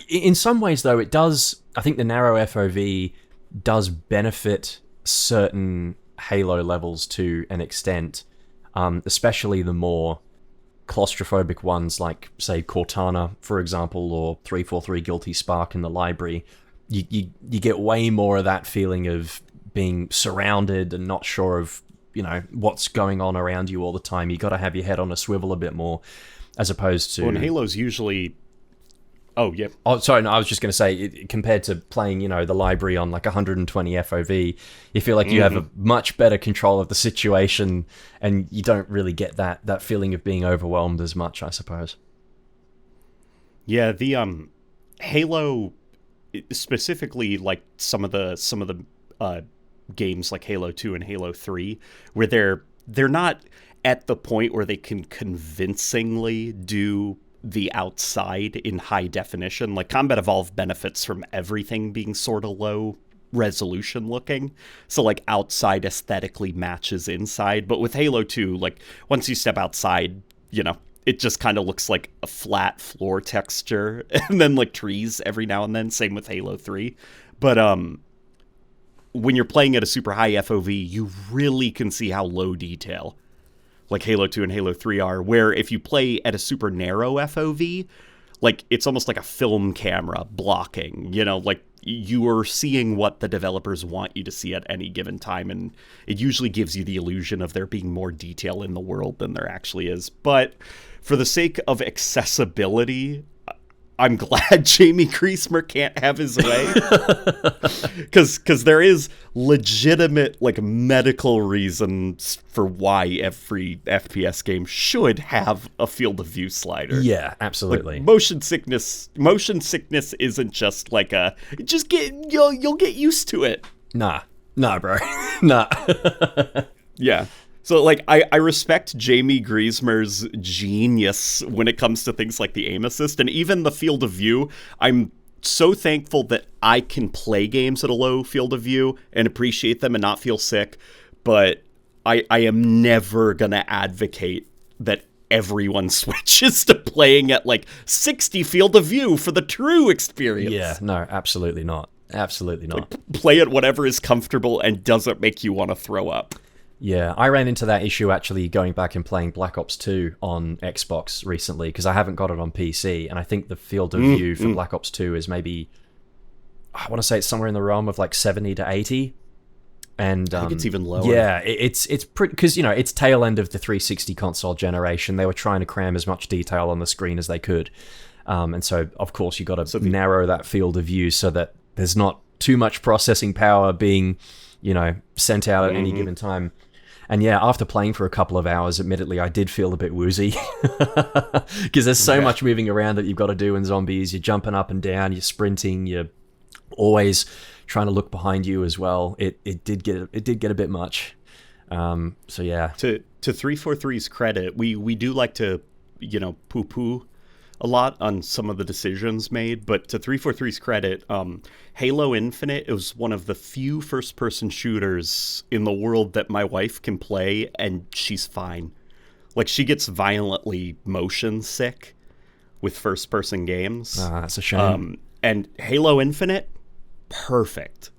in some ways, though, it does, I think the narrow FOV does benefit certain Halo levels to an extent, especially the more claustrophobic ones, like, say, Cortana, for example, or 343 Guilty Spark in the library. You get way more of that feeling of being surrounded and not sure of, what's going on around you all the time. You got to have your head on a swivel a bit more, as opposed to... Well, and Halo's usually Oh, yeah. Oh, sorry, no, I was just going to say, compared to playing, the library on like 120 FOV, you feel like you have a much better control of the situation, and you don't really get that feeling of being overwhelmed as much, I suppose. Yeah, the Halo, specifically, like some of the games like Halo 2 and Halo 3, where they're not at the point where they can convincingly do the outside in high definition. Like Combat Evolved benefits from everything being sort of low resolution looking, so like outside aesthetically matches inside. But with Halo 2, like once you step outside, it just kind of looks like a flat floor texture and then like trees every now and then. Same with Halo 3. But when you're playing at a super high FOV, you really can see how low detail like Halo 2 and Halo 3 are, where if you play at a super narrow FOV, like it's almost like a film camera blocking, like you are seeing what the developers want you to see at any given time, and it usually gives you the illusion of there being more detail in the world than there actually is. But for the sake of accessibility, I'm glad Jamie Griesmer can't have his way, because there is legitimate like medical reasons for why every FPS game should have a field of view slider. Yeah, absolutely. Like, motion sickness isn't just like you'll get used to it. Nah, bro, nah. Yeah. So, like, I respect Jamie Griesmer's genius when it comes to things like the aim assist, and even the field of view. I'm so thankful that I can play games at a low field of view and appreciate them and not feel sick, but I am never going to advocate that everyone switches to playing at, like, 60 field of view for the true experience. Yeah, no, absolutely not. Absolutely not. Like, play at whatever is comfortable and doesn't make you want to throw up. Yeah, I ran into that issue actually going back and playing Black Ops 2 on Xbox recently, because I haven't got it on PC, and I think the field of view for Black Ops 2 is maybe, I want to say it's somewhere in the realm of like 70 to 80. And I think it's even lower. Yeah, it's pretty, because it's tail end of the 360 console generation. They were trying to cram as much detail on the screen as they could, and so of course you got to narrow that field of view so that there's not too much processing power being sent out at any given time. And yeah, after playing for a couple of hours, admittedly, I did feel a bit woozy, because there's so much moving around that you've got to do in zombies. You're jumping up and down, you're sprinting, you're always trying to look behind you as well. It did get a bit much. So yeah. To 343's credit, we do like to poo-poo a lot on some of the decisions made, but to 343's credit, Halo Infinite is one of the few first-person shooters in the world that my wife can play, and she's fine. Like, she gets violently motion sick with first-person games. That's a shame. And Halo Infinite, perfect.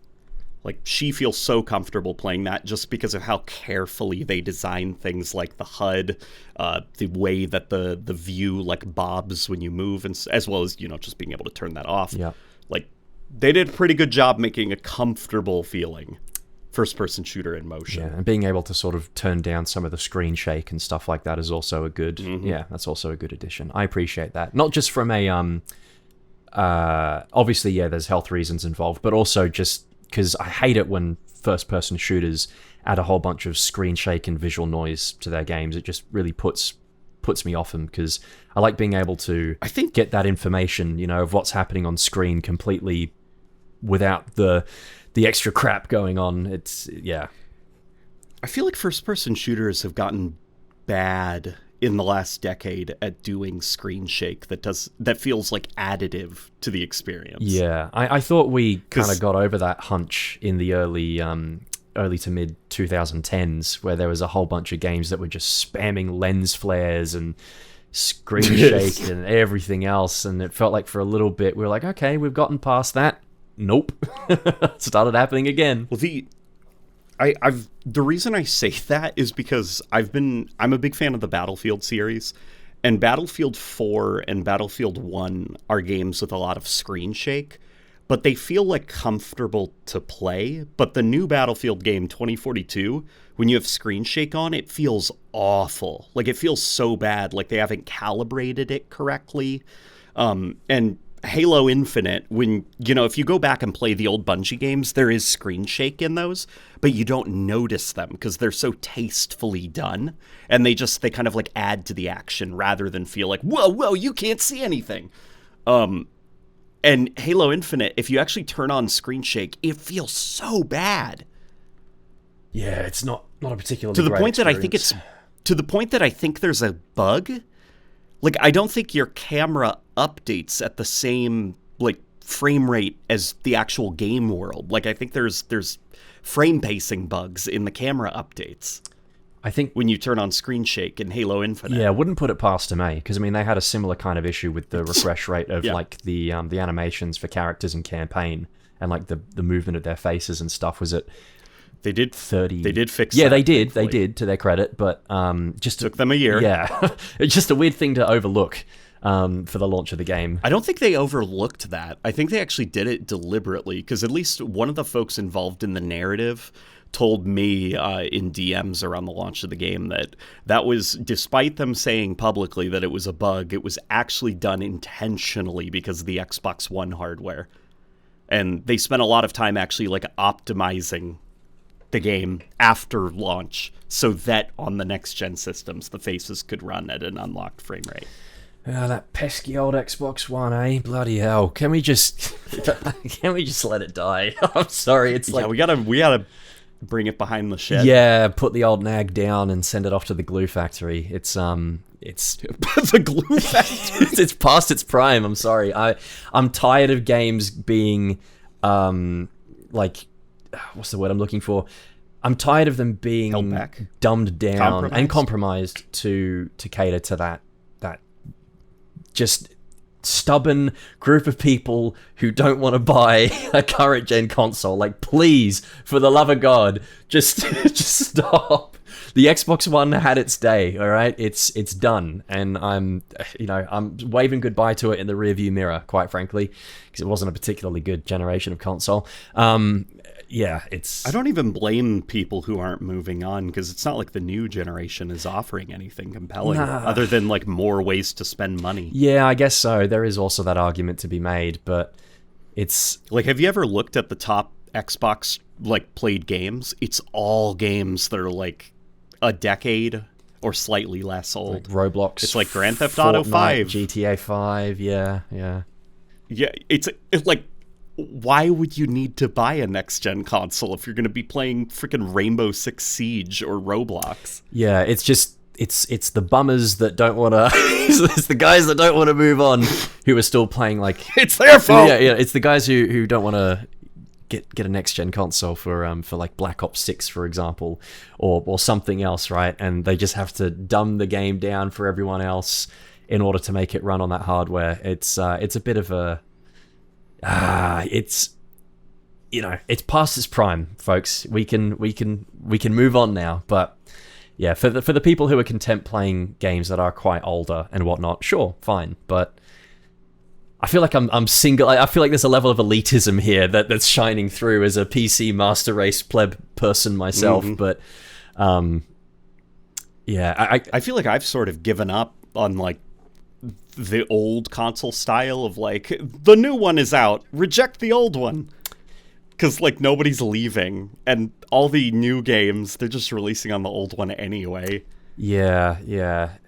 Like, she feels so comfortable playing that just because of how carefully they design things like the HUD, the way that the view like bobs when you move, and as well as just being able to turn that off. Yeah, like they did a pretty good job making a comfortable feeling first-person shooter in motion. Yeah, and being able to sort of turn down some of the screen shake and stuff like that is also a good. Yeah, that's also a good addition. I appreciate that. Not just from a obviously, yeah, there's health reasons involved, but also just because I hate it when first-person shooters add a whole bunch of screen shake and visual noise to their games. It just really puts me off them, because I like being able to get that information, of what's happening on screen completely without the extra crap going on. It's, yeah. I feel like first-person shooters have gotten bad in the last decade at doing screen shake that feels like additive to the experience. Yeah, I thought we kind of got over that hunch in the early to mid 2010s, where there was a whole bunch of games that were just spamming lens flares and screen shake and everything else, and it felt like for a little bit we were like, okay, we've gotten past that. Nope. It started happening again. Well, the reason I say that is because I'm a big fan of the Battlefield series, and Battlefield 4 and Battlefield 1 are games with a lot of screen shake, but they feel like comfortable to play. But the new Battlefield game, 2042, when you have screen shake on, it feels awful. Like, it feels so bad, like they haven't calibrated it correctly. And Halo Infinite, when, if you go back and play the old Bungie games, there is screen shake in those, but you don't notice them because they're so tastefully done. And they kind of like add to the action rather than feel like, whoa, you can't see anything. And Halo Infinite, if you actually turn on screen shake, it feels so bad. Yeah, it's not a particularly to the great point experience. to the point that I think there's a bug. Like, I don't think your camera updates at the same like frame rate as the actual game world. Like, I think there's frame pacing bugs in the camera updates. I think when you turn on screen shake in Halo Infinite. Yeah, I wouldn't put it past them, because I mean they had a similar kind of issue with the refresh rate of like the animations for characters in campaign and like the movement of their faces and stuff. Was it? They did 30. They did fix. Yeah, that, they did. thankfully. They did, to their credit, but just took them a year. Yeah, it's just a weird thing to overlook for the launch of the game. I don't think they overlooked that. I think they actually did it deliberately, because at least one of the folks involved in the narrative told me in DMs around the launch of the game that was, despite them saying publicly that it was a bug, it was actually done intentionally because of the Xbox One hardware. And they spent a lot of time actually like optimizing the game after launch so that on the next gen systems the faces could run at an unlocked frame rate. Oh, that pesky old Xbox One, eh? Bloody hell! Can we just let it die? I'm sorry. It's like we gotta bring it behind the shed. Yeah, put the old nag down and send it off to the glue factory. It's the glue factory. It's past its prime. I'm sorry. I'm tired of games being like, what's the word I'm looking for? I'm tired of them being held back, dumbed down, and compromised to cater to that just stubborn group of people who don't want to buy a current gen console. Like, please, for the love of God, just stop. The Xbox One had its day, all right? It's done, and I'm waving goodbye to it in the rearview mirror, quite frankly, because it wasn't a particularly good generation of console. I don't even blame people who aren't moving on, because it's not like the new generation is offering anything compelling other than like more ways to spend money. Yeah, I guess so. There is also that argument to be made, but it's like, have you ever looked at the top Xbox like played games? It's all games that are like a decade or slightly less old. Like Roblox. It's like Grand Theft Auto 5, GTA 5. Yeah. It's like, why would you need to buy a next-gen console if you're going to be playing freaking Rainbow Six Siege or Roblox? Yeah, it's just, it's the bummers that don't want to, it's the guys that don't want to move on who are still playing, like... It's their fault! Yeah, it's the guys who don't want to get a next-gen console for like Black Ops 6, for example, or something else, right? And they just have to dumb the game down for everyone else in order to make it run on that hardware. It's a bit of a... it's past its prime, folks. We can move on now. But yeah, for the people who are content playing games that are quite older and whatnot, sure, fine. But I feel like I'm single. I feel like there's a level of elitism here that's shining through as a PC master race pleb person myself. Mm-hmm. But I feel like I've sort of given up on like the old console style of like, the new one is out, reject the old one, because like nobody's leaving, and all the new games they're just releasing on the old one anyway. Yeah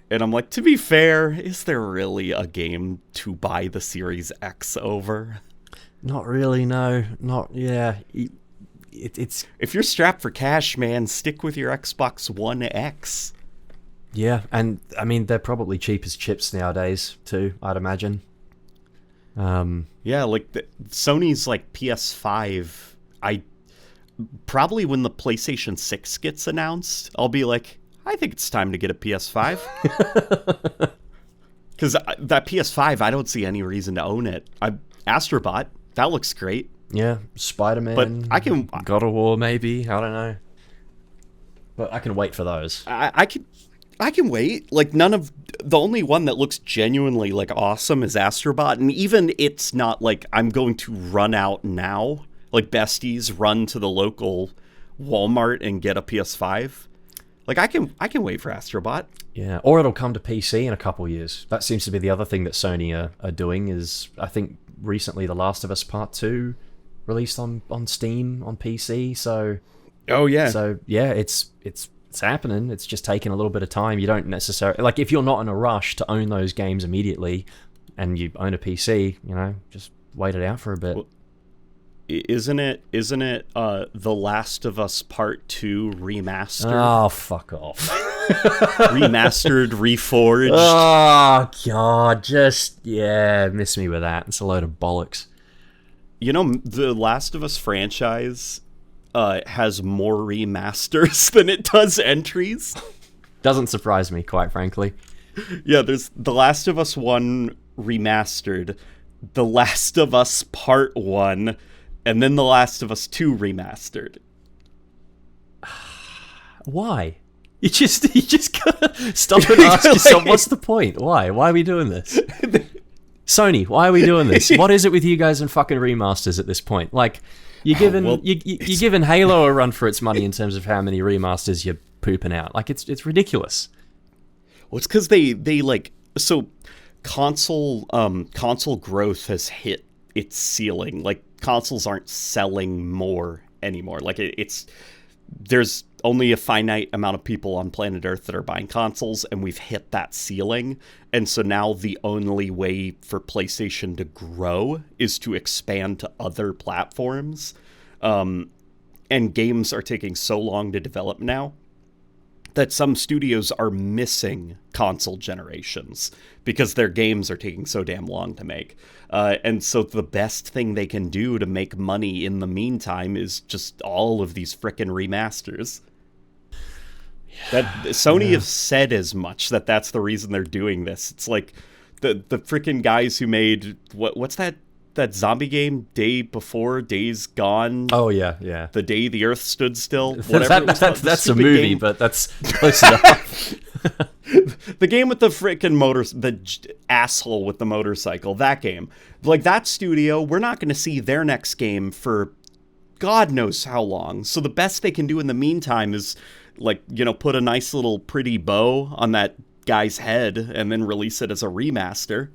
And I'm like, to be fair, is there really a game to buy the Series X over? Not really, no. Not, yeah. It's if you're strapped for cash, man, stick with your Xbox One X. Yeah, and I mean, they're probably cheap as chips nowadays, too, I'd imagine. Yeah, like Sony's like PS5, probably when the PlayStation 6 gets announced, I'll be like, I think it's time to get a PS5. Because that PS5, I don't see any reason to own it. Astrobot, that looks great. Yeah, Spider-Man, but God of War, maybe, I don't know. But I can wait for those. I can wait. Like, the only one that looks genuinely like awesome is Astrobot, and even it's not like I'm going to run out now. Like, besties run to the local Walmart and get a PS5. Like, I can wait for Astrobot. Yeah, or it'll come to PC in a couple years. That seems to be the other thing that Sony are doing, is I think recently The Last of Us Part 2 released on Steam, on PC, so... Oh, yeah. So, yeah, it's happening. It's just taking a little bit of time. You don't necessarily... Like, if you're not in a rush to own those games immediately, and you own a PC, just wait it out for a bit. Well, isn't it The Last of Us Part 2 remastered? Oh, fuck off. Remastered, reforged. Oh, God, miss me with that. It's a load of bollocks. The Last of Us franchise has more remasters than it does entries. Doesn't surprise me, quite frankly. Yeah, there's The Last of Us 1 remastered, The Last of Us Part 1, and then The Last of Us 2 remastered. Why? You just gotta stop and ask yourself, what's the point? Why? Why are we doing this? Sony, why are we doing this? What is it with you guys and fucking remasters at this point? Like, you're giving Halo a run for its money in terms of how many remasters you're pooping out. Like, it's ridiculous. Well, it's because they console growth has hit its ceiling. Like, consoles aren't selling more anymore. Like, there's only a finite amount of people on planet Earth that are buying consoles, and we've hit that ceiling. And so now the only way for PlayStation to grow is to expand to other platforms. And games are taking so long to develop now that some studios are missing console generations because their games are taking so damn long to make. And so the best thing they can do to make money in the meantime is just all of these frickin' remasters. That Sony have said as much, that's the reason they're doing this. It's like the frickin' guys who made what's that zombie game, Days Gone? Oh yeah. The Day the Earth Stood Still. That's a movie, but that's close enough. The game with the frickin' the asshole with the motorcycle, that game. Like, that studio, we're not going to see their next game for God knows how long. So the best they can do in the meantime is, like, put a nice little pretty bow on that guy's head and then release it as a remaster.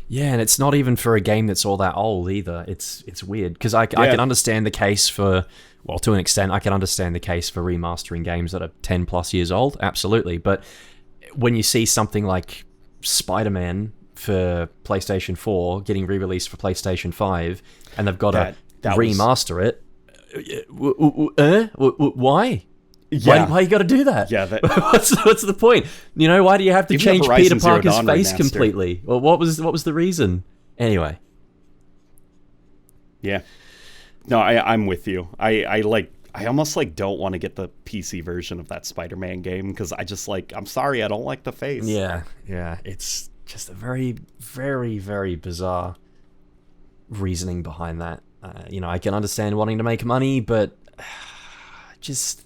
Yeah, and it's not even for a game that's all that old either. It's weird, because I can understand the case for, well, to an extent, I can understand the case for remastering games that are 10 plus years old, absolutely. But when you see something like Spider-Man for PlayStation 4 getting re-released for PlayStation 5, and they've got to remaster it, why? Yeah. Why you got to do that? Yeah, what's the point? Why do you have to Even change Peter Parker's face remaster completely? Well, what was the reason? Anyway. Yeah. No, I'm with you. I almost don't want to get the PC version of that Spider-Man game because I'm sorry, I don't like the face. Yeah. It's just a very, very, very bizarre reasoning behind that. I can understand wanting to make money, but just...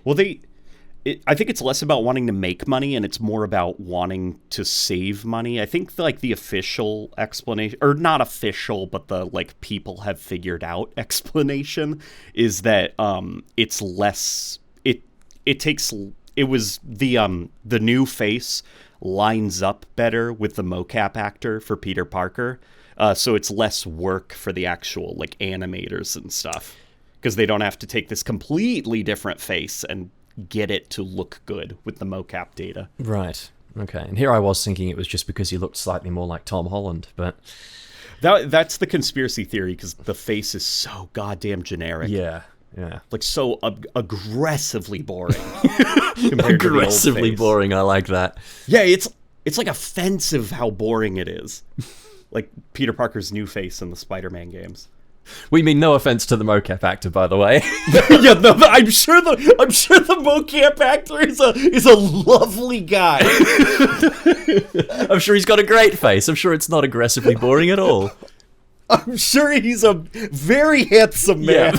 Well, I think it's less about wanting to make money and it's more about wanting to save money. I think the official explanation, or not official, but the people have figured out explanation is that it's less. It was the new face lines up better with the mocap actor for Peter Parker, so it's less work for the actual animators and stuff. Because they don't have to take this completely different face and get it to look good with the mocap data. Right. Okay. And here I was thinking it was just because he looked slightly more like Tom Holland, but... That's the conspiracy theory, because the face is so goddamn generic. Yeah. So aggressively boring. Aggressively boring, I like that. Yeah, it's offensive how boring it is. Like Peter Parker's new face in the Spider-Man games. We mean no offense to the mocap actor, by the way. Yeah, I'm sure the mocap actor is a lovely guy. I'm sure he's got a great face. I'm sure it's not aggressively boring at all. I'm sure he's a very handsome man.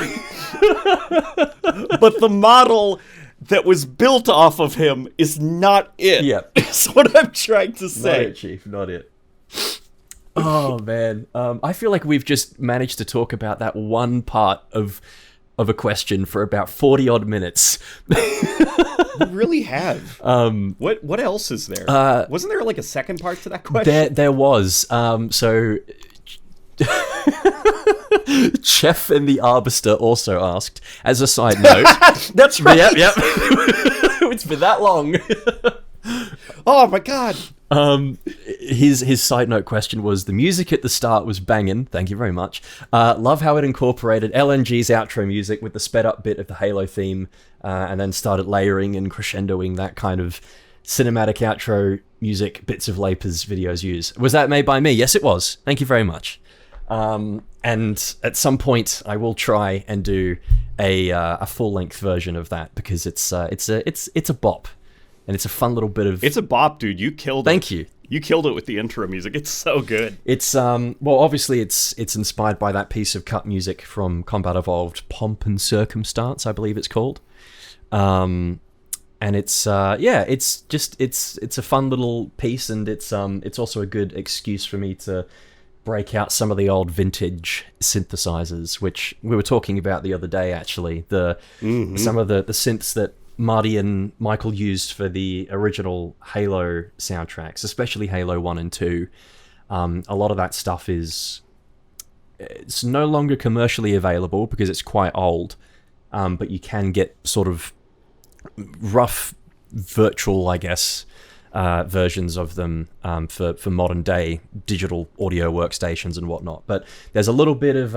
Yeah. But the model that was built off of him is not it. Yeah. That's what I'm trying to say. Not it, Chief. Not it. Oh, man. I feel like we've just managed to talk about that one part of a question for about 40-odd minutes. We really have. What else is there? Wasn't there a second part to that question? There was. So Chef in the Arbiter also asked, as a side note. That's right. Yep. It's been that long. Oh my god. His side note question was, the music at the start was banging. Thank you very much. Love how it incorporated LNG's outro music with the sped up bit of the Halo theme, and then started layering and crescendoing that kind of cinematic outro music bits of Laper's videos use. Was that made by me? Yes, it was. Thank you very much. And at some point, I will try and do a full length version of that, because it's a bop. And it's a fun little bit of... It's a bop, dude. You killed it. Thank you. You killed it with the intro music. It's so good. It's, well, obviously it's inspired by that piece of cut music from Combat Evolved, Pomp and Circumstance, I believe it's called. And it's, it's a fun little piece, and it's also a good excuse for me to break out some of the old vintage synthesizers, which we were talking about the other day, actually. Some of the synths that Marty and Michael used for the original Halo soundtracks, especially Halo 1 and 2. A lot of that stuff it's no longer commercially available because it's quite old, but you can get sort of rough virtual, I guess, versions of them for modern day digital audio workstations and whatnot. But there's a little bit of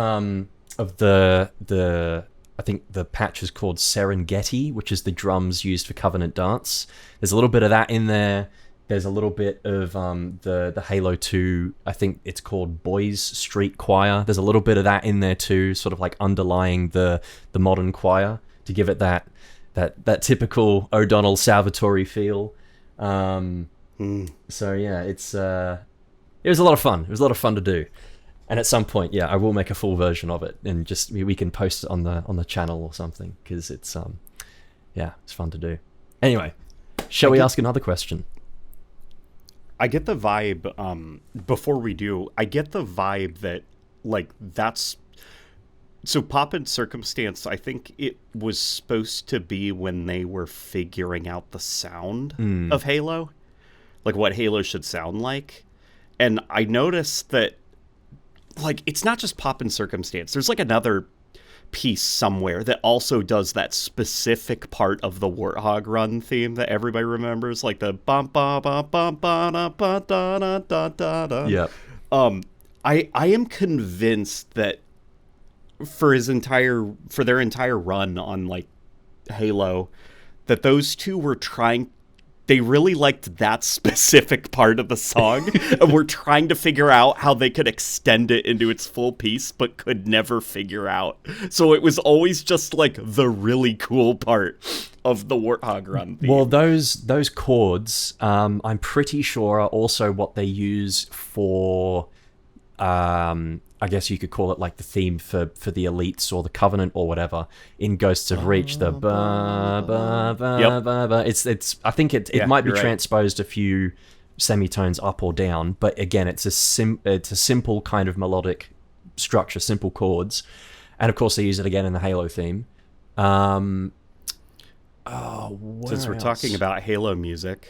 the I think the patch is called Serengeti, which is the drums used for Covenant Dance. There's a little bit of that in there. There's a little bit of the Halo 2, I think it's called Boys Street Choir. There's a little bit of that in there too, sort of like underlying the modern choir to give it that typical O'Donnell Salvatore feel. So yeah, it was a lot of fun. It was a lot of fun to do. And at some point, yeah, I will make a full version of it, and just we can post it on the channel or something, because it's it's fun to do. Anyway, shall we ask another question? I get the vibe, before we do, I get the vibe that, like, that's... So Pop and Circumstance, I think it was supposed to be when they were figuring out the sound of Halo, like what Halo should sound like. And I noticed that, like, it's not just Pop and Circumstance. There's, like, another piece somewhere that also does that specific part of the Warthog Run theme that everybody remembers, like the bum ba ba bum ba da ba da da da da da. Yeah. I am convinced that for their entire run on, like, Halo, that those two were they really liked that specific part of the song and were trying to figure out how they could extend it into its full piece, but could never figure out. So it was always just, like, the really cool part of the Warthog Run theme. Well, those chords, I'm pretty sure are also what they use for, I guess you could call it like the theme for the Elites or the Covenant or whatever in Ghosts of Reach. The ba ba ba ba ba. It's. I think it might be transposed a few semitones up or down, but again, it's a simple kind of melodic structure, simple chords, and of course they use it again in the Halo theme. Since we're talking about Halo music,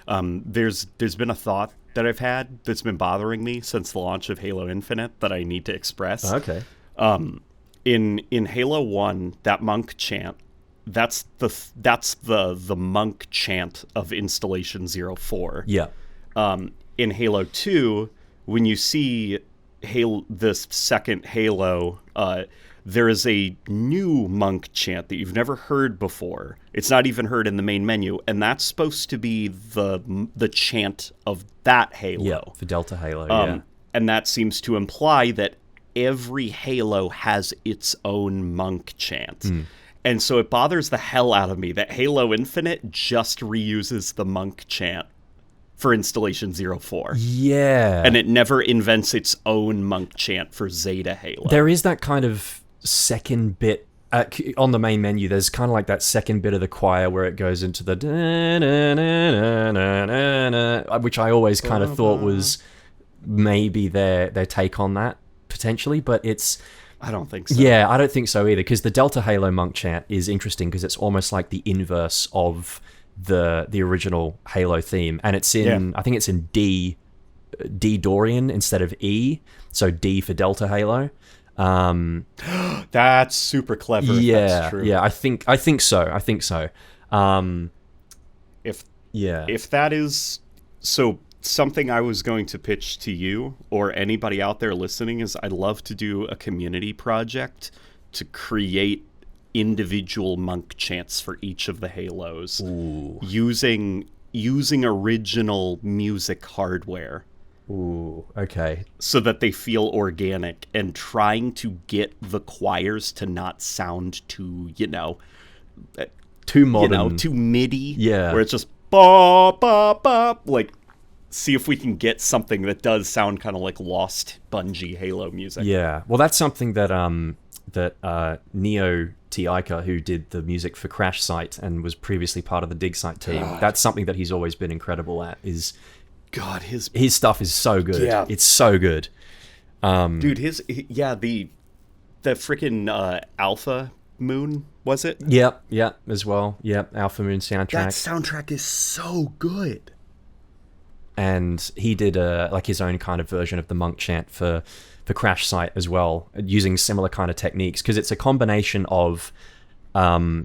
there's been a thought that I've had that's been bothering me since the launch of Halo Infinite that I need to express. Okay. In Halo 1, that monk chant, that's the monk chant of Installation 04. Yeah. In Halo 2, when you see this second Halo, there is a new monk chant that you've never heard before. It's not even heard in the main menu, and that's supposed to be the chant of that Halo. Yeah, for Delta Halo, And that seems to imply that every Halo has its own monk chant. And so it bothers the hell out of me that Halo Infinite just reuses the monk chant for Installation 04. Yeah. And it never invents its own monk chant for Zeta Halo. There is that kind of second bit on the main menu. There's kind of like that second bit of the choir where it goes into the which I always kind of thought was maybe their take on that potentially, but it's... I don't think so. Yeah, I don't think so either, because the Delta Halo monk chant is interesting because it's almost like the inverse of the original Halo theme, and it's in I think it's in D D Dorian instead of E, so D for Delta Halo. That's super clever. Yeah, if that's true. yeah, I think so. If that is so, something I was going to pitch to you or anybody out there listening is I'd love to do a community project to create individual monk chants for each of the Halos. Ooh. using original music hardware. Ooh, okay. So that they feel organic, and trying to get the choirs to not sound too, Too modern. too MIDI. Yeah. Where it's just ba ba ba. Like, see if we can get something that does sound kind of like lost Bungie Halo music. Yeah. Well, that's something that Neo Tiaika, who did the music for Crash Site and was previously part of the Dig Site team, that's something that he's always been incredible at. God, his stuff is so good. Yeah. It's so good. Dude, the freaking Alpha Moon, was it? Yep, as well. Yep, Alpha Moon soundtrack. That soundtrack is so good. And he did his own kind of version of the monk chant for Crash Site as well, using similar kind of techniques, because it's a combination of I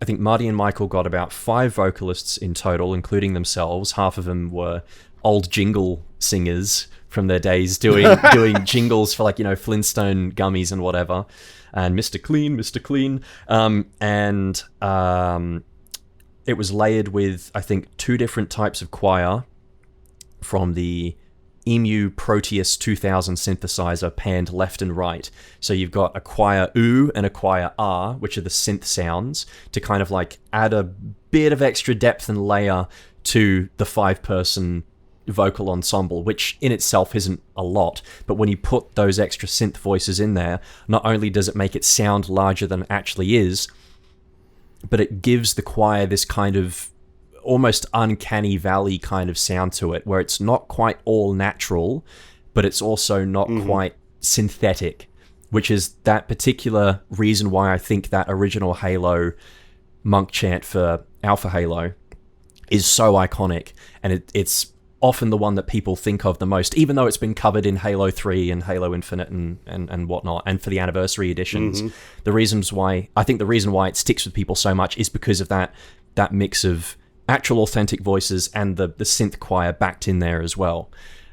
think Marty and Michael got about 5 vocalists in total, including themselves. Half of them were old jingle singers from their days doing jingles for Flintstone gummies and whatever, and Mr. Clean, and it was layered with, I think, 2 different types of choir from the Emu Proteus 2000 synthesizer, panned left and right. So you've got a choir oo and a choir ah, which are the synth sounds, to kind of add a bit of extra depth and layer to the 5-person vocal ensemble, which in itself isn't a lot, but when you put those extra synth voices in there, not only does it make it sound larger than it actually is, but it gives the choir this kind of almost uncanny valley kind of sound to it, where it's not quite all natural, but it's also not quite synthetic, which is that particular reason why I think that original Halo monk chant for Alpha Halo is so iconic, and it's often the one that people think of the most, even though it's been covered in Halo 3 and Halo Infinite and whatnot, and for the anniversary editions. The reason why it sticks with people so much is because of that mix of actual authentic voices and the synth choir backed in there as well.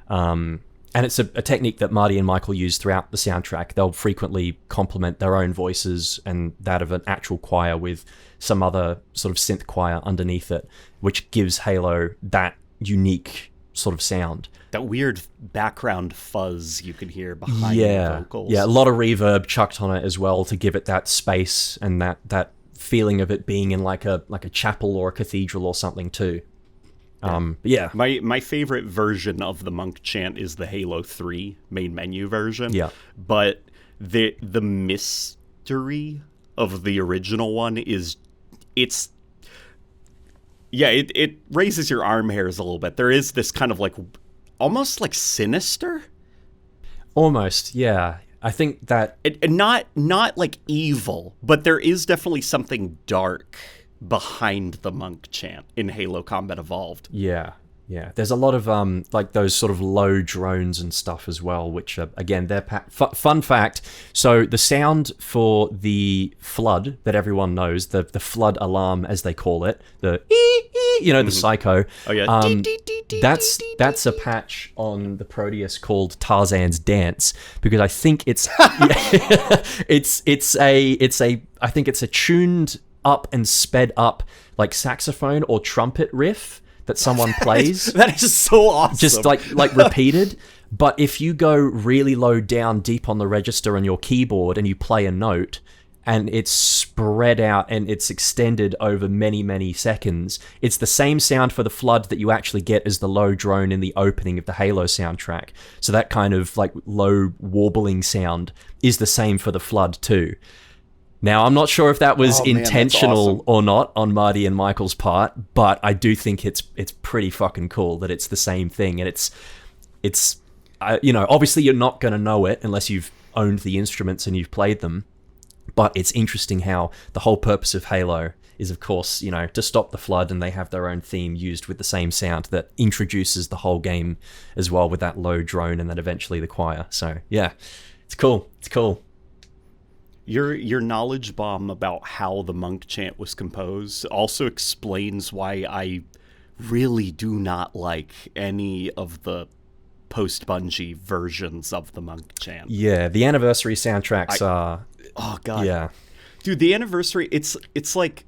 And it's a technique that Marty and Michael use throughout the soundtrack. They'll frequently complement their own voices and that of an actual choir with some other sort of synth choir underneath it, which gives Halo that unique sort of sound. That weird background fuzz you can hear behind the vocals. Yeah, a lot of reverb chucked on it as well to give it that space and that feeling of it being in like a chapel or a cathedral or something too. Yeah. My favorite version of the monk chant is the Halo 3 main menu version. Yeah. But the mystery of the original one is it raises your arm hairs a little bit. There is this kind of almost sinister. Almost, yeah. I think that not like evil, but there is definitely something dark behind the monk chant in Halo Combat Evolved. Yeah. There's a lot of those sort of low drones and stuff as well, which are, again, they're fun fact. So the sound for the flood that everyone knows, the flood alarm as they call it, the the psycho. Oh yeah. That's a patch on the Proteus called Tarzan's Dance, because I think it's I think it's a tuned up and sped up saxophone or trumpet riff that someone plays. That is so awesome. Just like repeated. But if you go really low down deep on the register on your keyboard and you play a note and it's spread out and it's extended over many, many seconds, it's the same sound for the flood that you actually get as the low drone in the opening of the Halo soundtrack. So that kind of low warbling sound is the same for the flood too. Now, I'm not sure if that was intentional or not on Marty and Michael's part, but I do think it's pretty fucking cool that it's the same thing. And it's obviously you're not going to know it unless you've owned the instruments and you've played them, but it's interesting how the whole purpose of Halo is of course, to stop the flood, and they have their own theme used with the same sound that introduces the whole game as well, with that low drone and then eventually the choir. So yeah, it's cool. Your knowledge bomb about how the monk chant was composed also explains why I really do not like any of the post-Bungie versions of the monk chant. Yeah, the anniversary soundtracks are... Oh, God. Yeah. Dude, the anniversary, it's like...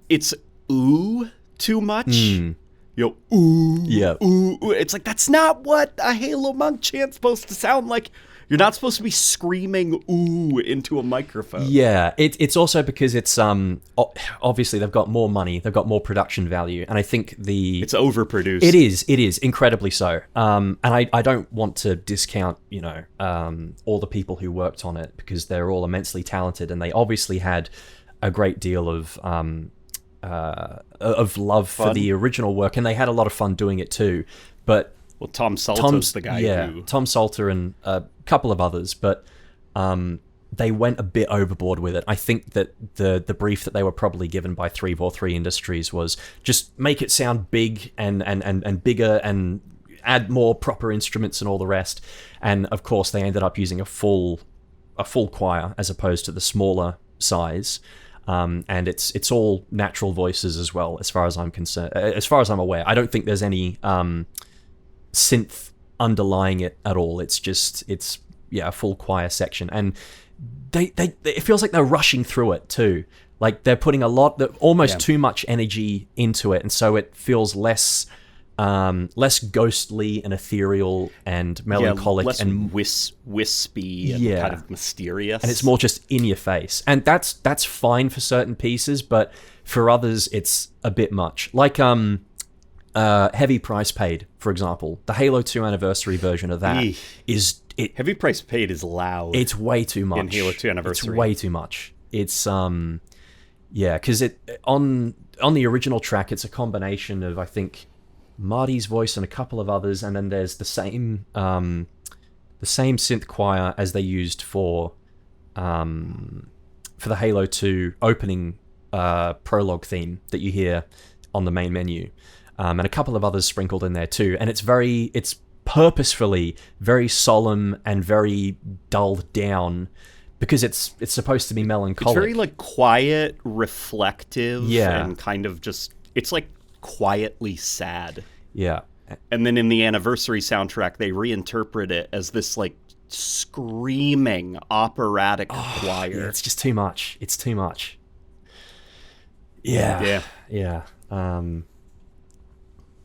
It's ooh too much. Ooh. Yeah. Ooh. It's like, that's not what a Halo monk chant's supposed to sound like. You're not supposed to be screaming ooh into a microphone. Yeah, it's also because it's obviously they've got more money, they've got more production value, and I think it's overproduced. It is incredibly so. And I don't want to discount all the people who worked on it, because they're all immensely talented, and they obviously had a great deal of love for the original work, and they had a lot of fun doing it too. But well, Tom Salter's the guy who... Tom Salter and a couple of others, but they went a bit overboard with it. I think that the brief that they were probably given by 343 Industries was just make it sound big and bigger and add more proper instruments and all the rest. And of course, they ended up using a full choir as opposed to the smaller size. And it's all natural voices as well, as far as I'm concerned. As far as I'm aware, I don't think there's any synth underlying it at all. It's a full choir section, and they it feels like they're rushing through it too. Like they're putting almost too much energy into it, and so it feels less ghostly and ethereal and melancholic, less and wispy and kind of mysterious. And it's more just in your face, and that's fine for certain pieces, but for others it's a bit much. Like Heavy Price Paid, for example, the Halo 2 anniversary version of that is Heavy Price Paid is loud. It's way too much in Halo 2 anniversary. It's way too much. It's because it on the original track, it's a combination of, I think, Marty's voice and a couple of others, and then there's the same synth choir as they used for the Halo 2 opening prologue theme that you hear on the main menu. And a couple of others sprinkled in there too. And it's purposefully very solemn and very dulled down, because it's supposed to be melancholic. It's very like quiet, reflective, and kind of just, it's like quietly sad. Yeah. And then in the anniversary soundtrack, they reinterpret it as this like screaming operatic choir. Yeah, it's just too much. It's too much. Yeah.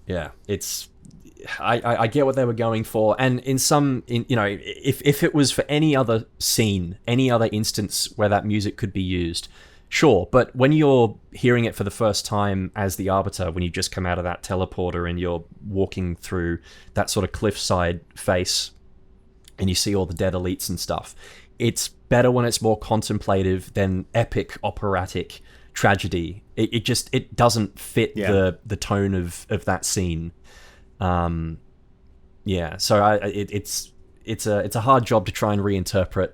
Yeah, it's... I get what they were going for, and if it was for any other scene, any other instance where that music could be used, sure, but when you're hearing it for the first time as the Arbiter, when you just come out of that teleporter and you're walking through that sort of cliffside face, and you see all the dead elites and stuff, it's better when it's more contemplative than epic operatic tragedy. It doesn't fit the tone of that scene. So it's a hard job to try and reinterpret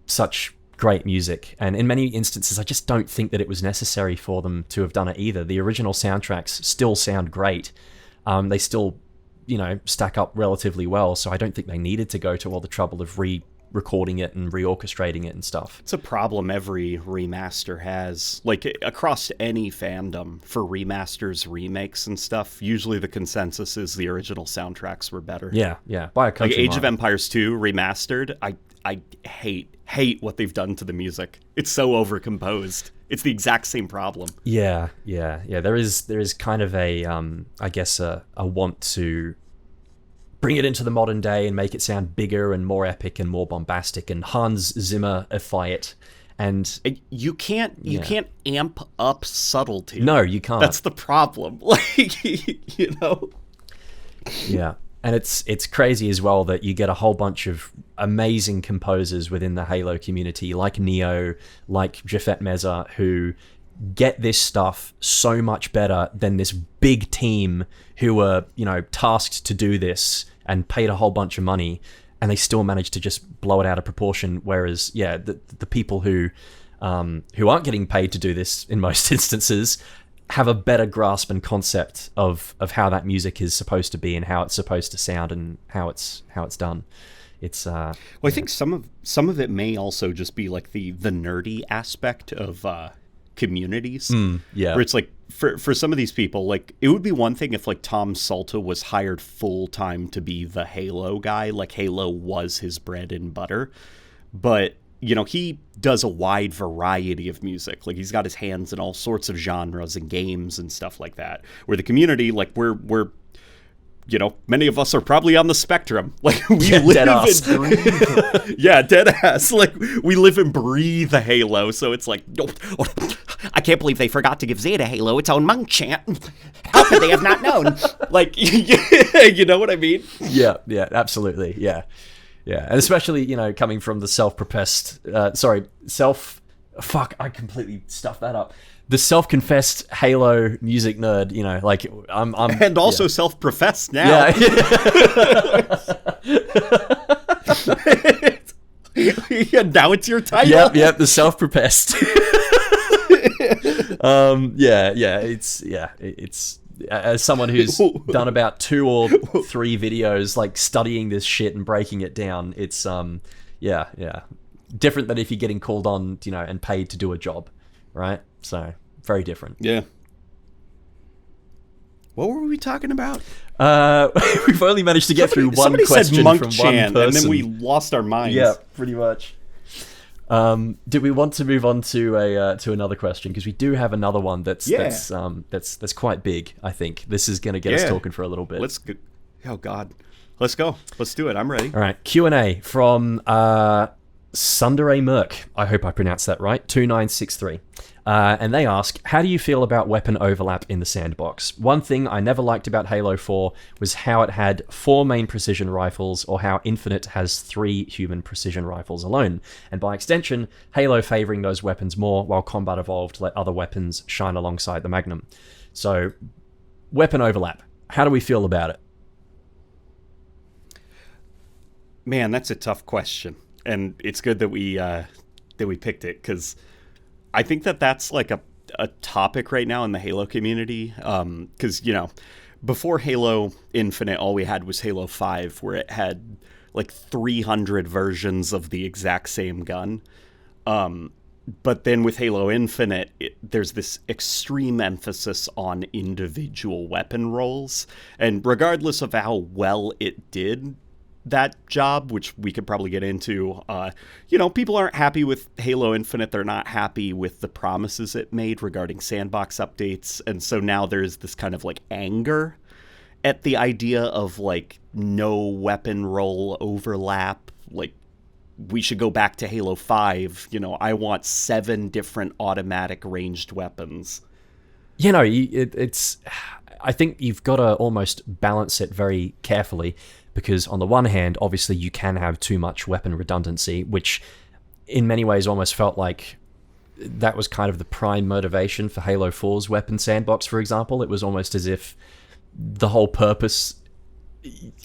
such great music, and in many instances I just don't think that it was necessary for them to have done it either. The original soundtracks still sound great. They still stack up relatively well, so I don't think they needed to go to all the trouble of recording it and reorchestrating it and stuff. It's a problem every remaster has. Like, across any fandom for remasters, remakes, and stuff, usually the consensus is the original soundtracks were better. Yeah, by a country like Age mile. of Empires 2 remastered, I hate what they've done to the music. It's so overcomposed. It's the exact same problem. Yeah. There is kind of a I guess a want to bring it into the modern day and make it sound bigger and more epic and more bombastic and Hans Zimmer-ify it. And you can't amp up subtlety. No, you can't. That's the problem. Like, Yeah. And it's crazy as well that you get a whole bunch of amazing composers within the Halo community, like Neo, like Jafet Meza, who get this stuff so much better than this big team who were, tasked to do this and paid a whole bunch of money, and they still managed to just blow it out of proportion. Whereas, the people who who aren't getting paid to do this in most instances, have a better grasp and concept of how that music is supposed to be and how it's supposed to sound and how it's done. It's well, I think some of it may also just be like the nerdy aspect of communities. Yeah. Where it's like for some of these people, like it would be one thing if like Tom Salta was hired full time to be the Halo guy, like Halo was his bread and butter. But you know, he does a wide variety of music. Like he's got his hands in all sorts of genres and games and stuff like that. Where the community, like we're you know, many of us are probably on the spectrum. Like we live and breathe. Yeah, dead ass. Like we live and breathe the Halo. So it's like, oh, I can't believe they forgot to give Zeta Halo its own monk chant. How could they have not known? Like, you know what I mean? Yeah, absolutely. Yeah. And especially, you know, coming from the I completely stuffed that up. The self-confessed Halo music nerd, you know, like I'm and also self-professed now. Yeah, now it's your title. Yep, the self-professed. It's as someone who's done about 2 or 3 videos, like studying this shit and breaking it down. It's different than if you're getting called on, you know, and paid to do a job, right? So very different. Yeah. What were we talking about? We've only managed to get through one question said monk from chant, one person, and then we lost our minds. Yeah, pretty much. Do we want to move on to another question, because we do have another one that's quite big. I think this is going to get us talking for a little bit. Oh God, let's go. Let's do it. I'm ready. All right, Q&A from Sundere Merc. I hope I pronounced that right. 2963. And they ask, how do you feel about weapon overlap in the sandbox? One thing I never liked about Halo 4 was how it had 4 main precision rifles, or how Infinite has 3 human precision rifles alone. And by extension, Halo favoring those weapons more, while Combat Evolved let other weapons shine alongside the Magnum. So, weapon overlap. How do we feel about it? Man, that's a tough question. And it's good that we picked it, because I think that's like a topic right now in the Halo community. Because, you know, before Halo Infinite, all we had was Halo 5, where it had like 300 versions of the exact same gun. But then with Halo Infinite, there's this extreme emphasis on individual weapon roles. And regardless of how well it did that job, which we could probably get into, you know, people aren't happy with Halo Infinite. They're not happy with the promises it made regarding Sandbox updates. And so now there's this kind of like anger at the idea of like no weapon role overlap. Like, we should go back to Halo 5. You know, I want 7 different automatic ranged weapons. You know, it's I think you've got to almost balance it very carefully. Because on the one hand, obviously you can have too much weapon redundancy, which in many ways almost felt like that was kind of the prime motivation for Halo 4's weapon sandbox, for example. It was almost as if the whole purpose...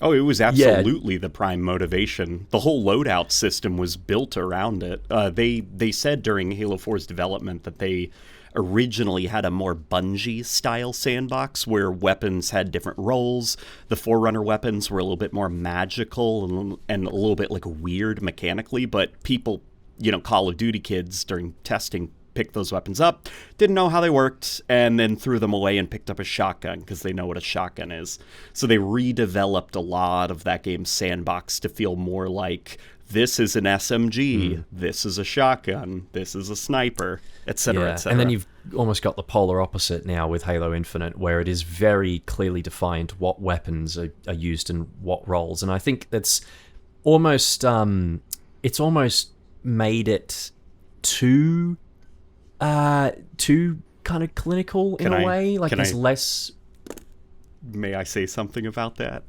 Oh, it was absolutely the prime motivation. The whole loadout system was built around it. They said during Halo 4's development that they originally had a more bungee style sandbox where weapons had different roles. The Forerunner weapons were a little bit more magical and a little bit like weird mechanically, but people, you know, Call of Duty kids during testing picked those weapons up, didn't know how they worked, and then threw them away and picked up a shotgun because they know what a shotgun is. So they redeveloped a lot of that game's sandbox to feel more like, this is an SMG, this is a shotgun, this is a sniper, etc., etc. And then you've almost got the polar opposite now with Halo Infinite, where it is very clearly defined what weapons are used in what roles. And I think that's almost, it's almost made it too kind of clinical in a way. Like it's less... May I say something about that?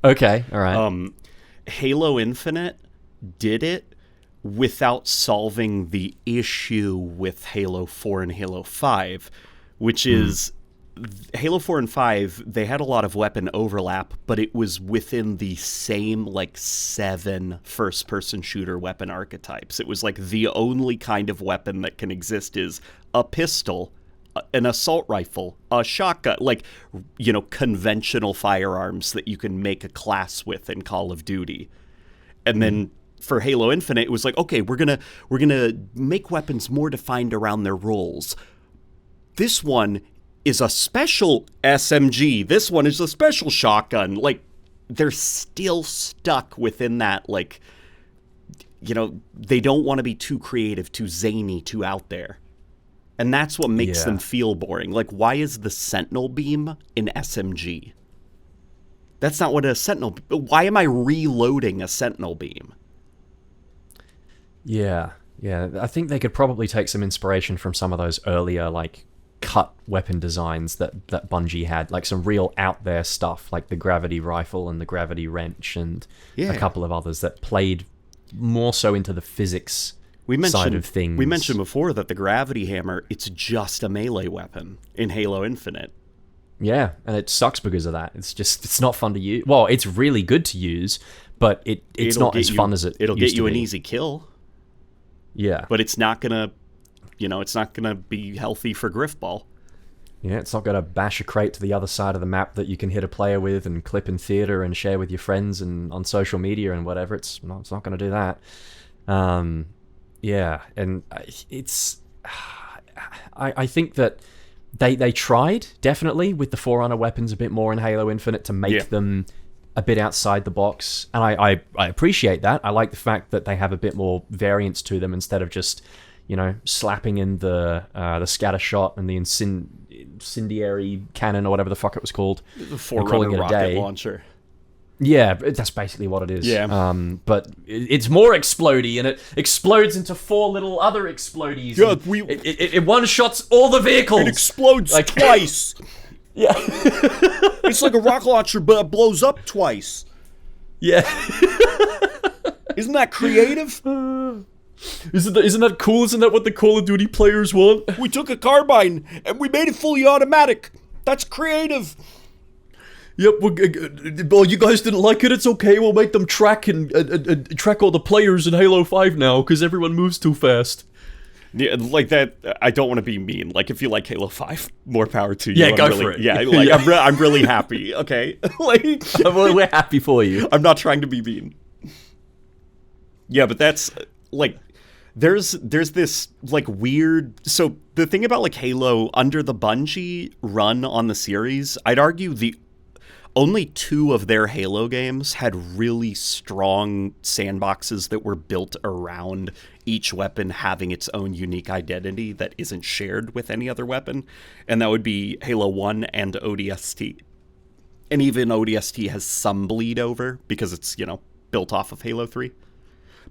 Okay, all right. Halo Infinite did it without solving the issue with Halo 4 and Halo 5, which is Halo 4 and 5, they had a lot of weapon overlap, but it was within the same, like, 7 first-person shooter weapon archetypes. It was like the only kind of weapon that can exist is a pistol, an assault rifle, a shotgun, like, you know, conventional firearms that you can make a class with in Call of Duty. And then for Halo Infinite, it was like, okay, we're gonna make weapons more defined around their roles. This one is a special SMG. This one is a special shotgun. Like, they're still stuck within that, like, you know, they don't want to be too creative, too zany, too out there. And that's what makes them feel boring. Like, why is the Sentinel beam an SMG? That's not what a Sentinel... Why am I reloading a Sentinel beam? Yeah. I think they could probably take some inspiration from some of those earlier, like, cut weapon designs that Bungie had. Like, some real out-there stuff, like the gravity rifle and the gravity wrench and a couple of others that played more so into the physics side of things. We mentioned before that the gravity hammer, it's just a melee weapon in Halo Infinite. Yeah, and it sucks because of that. It's not fun to use. Well, it's really good to use, but it's not as fun as it used to be. It'll get you an easy kill. Yeah. But it's not gonna, you know, it's not gonna be healthy for Griffball. Yeah, it's not gonna bash a crate to the other side of the map that you can hit a player with and clip in theater and share with your friends and on social media and whatever. It's not gonna do that. Yeah, and it's... I think that they tried, definitely, with the Forerunner weapons a bit more in Halo Infinite to make them a bit outside the box. And I appreciate that. I like the fact that they have a bit more variance to them instead of just, you know, slapping in the scatter shot and the incendiary cannon or whatever the fuck it was called. The Forerunner rocket launcher. Yeah, that's basically what it is. Yeah. But it's more explodey, and it explodes into 4 little other explodies. Yeah, it one-shots all the vehicles. It explodes twice. Yeah. It's like a rocket launcher, but it blows up twice. Yeah. Isn't that creative? Isn't that cool? Isn't that what the Call of Duty players want? We took a carbine, and we made it fully automatic. That's creative. Yep, well, you guys didn't like it, it's okay, we'll make them track and track all the players in Halo 5 now, because everyone moves too fast. Yeah, like that, I don't want to be mean. Like, if you like Halo 5, more power to you. Yeah, go for it. Yeah, like, I'm really happy, okay? Like, we're happy for you. I'm not trying to be mean. Yeah, but that's, like, there's this, like, weird... So, the thing about, like, Halo, under the Bungie run on the series, I'd argue only 2 of their Halo games had really strong sandboxes that were built around each weapon having its own unique identity that isn't shared with any other weapon. And that would be Halo 1 and ODST. And even ODST has some bleed over because it's, you know, built off of Halo 3.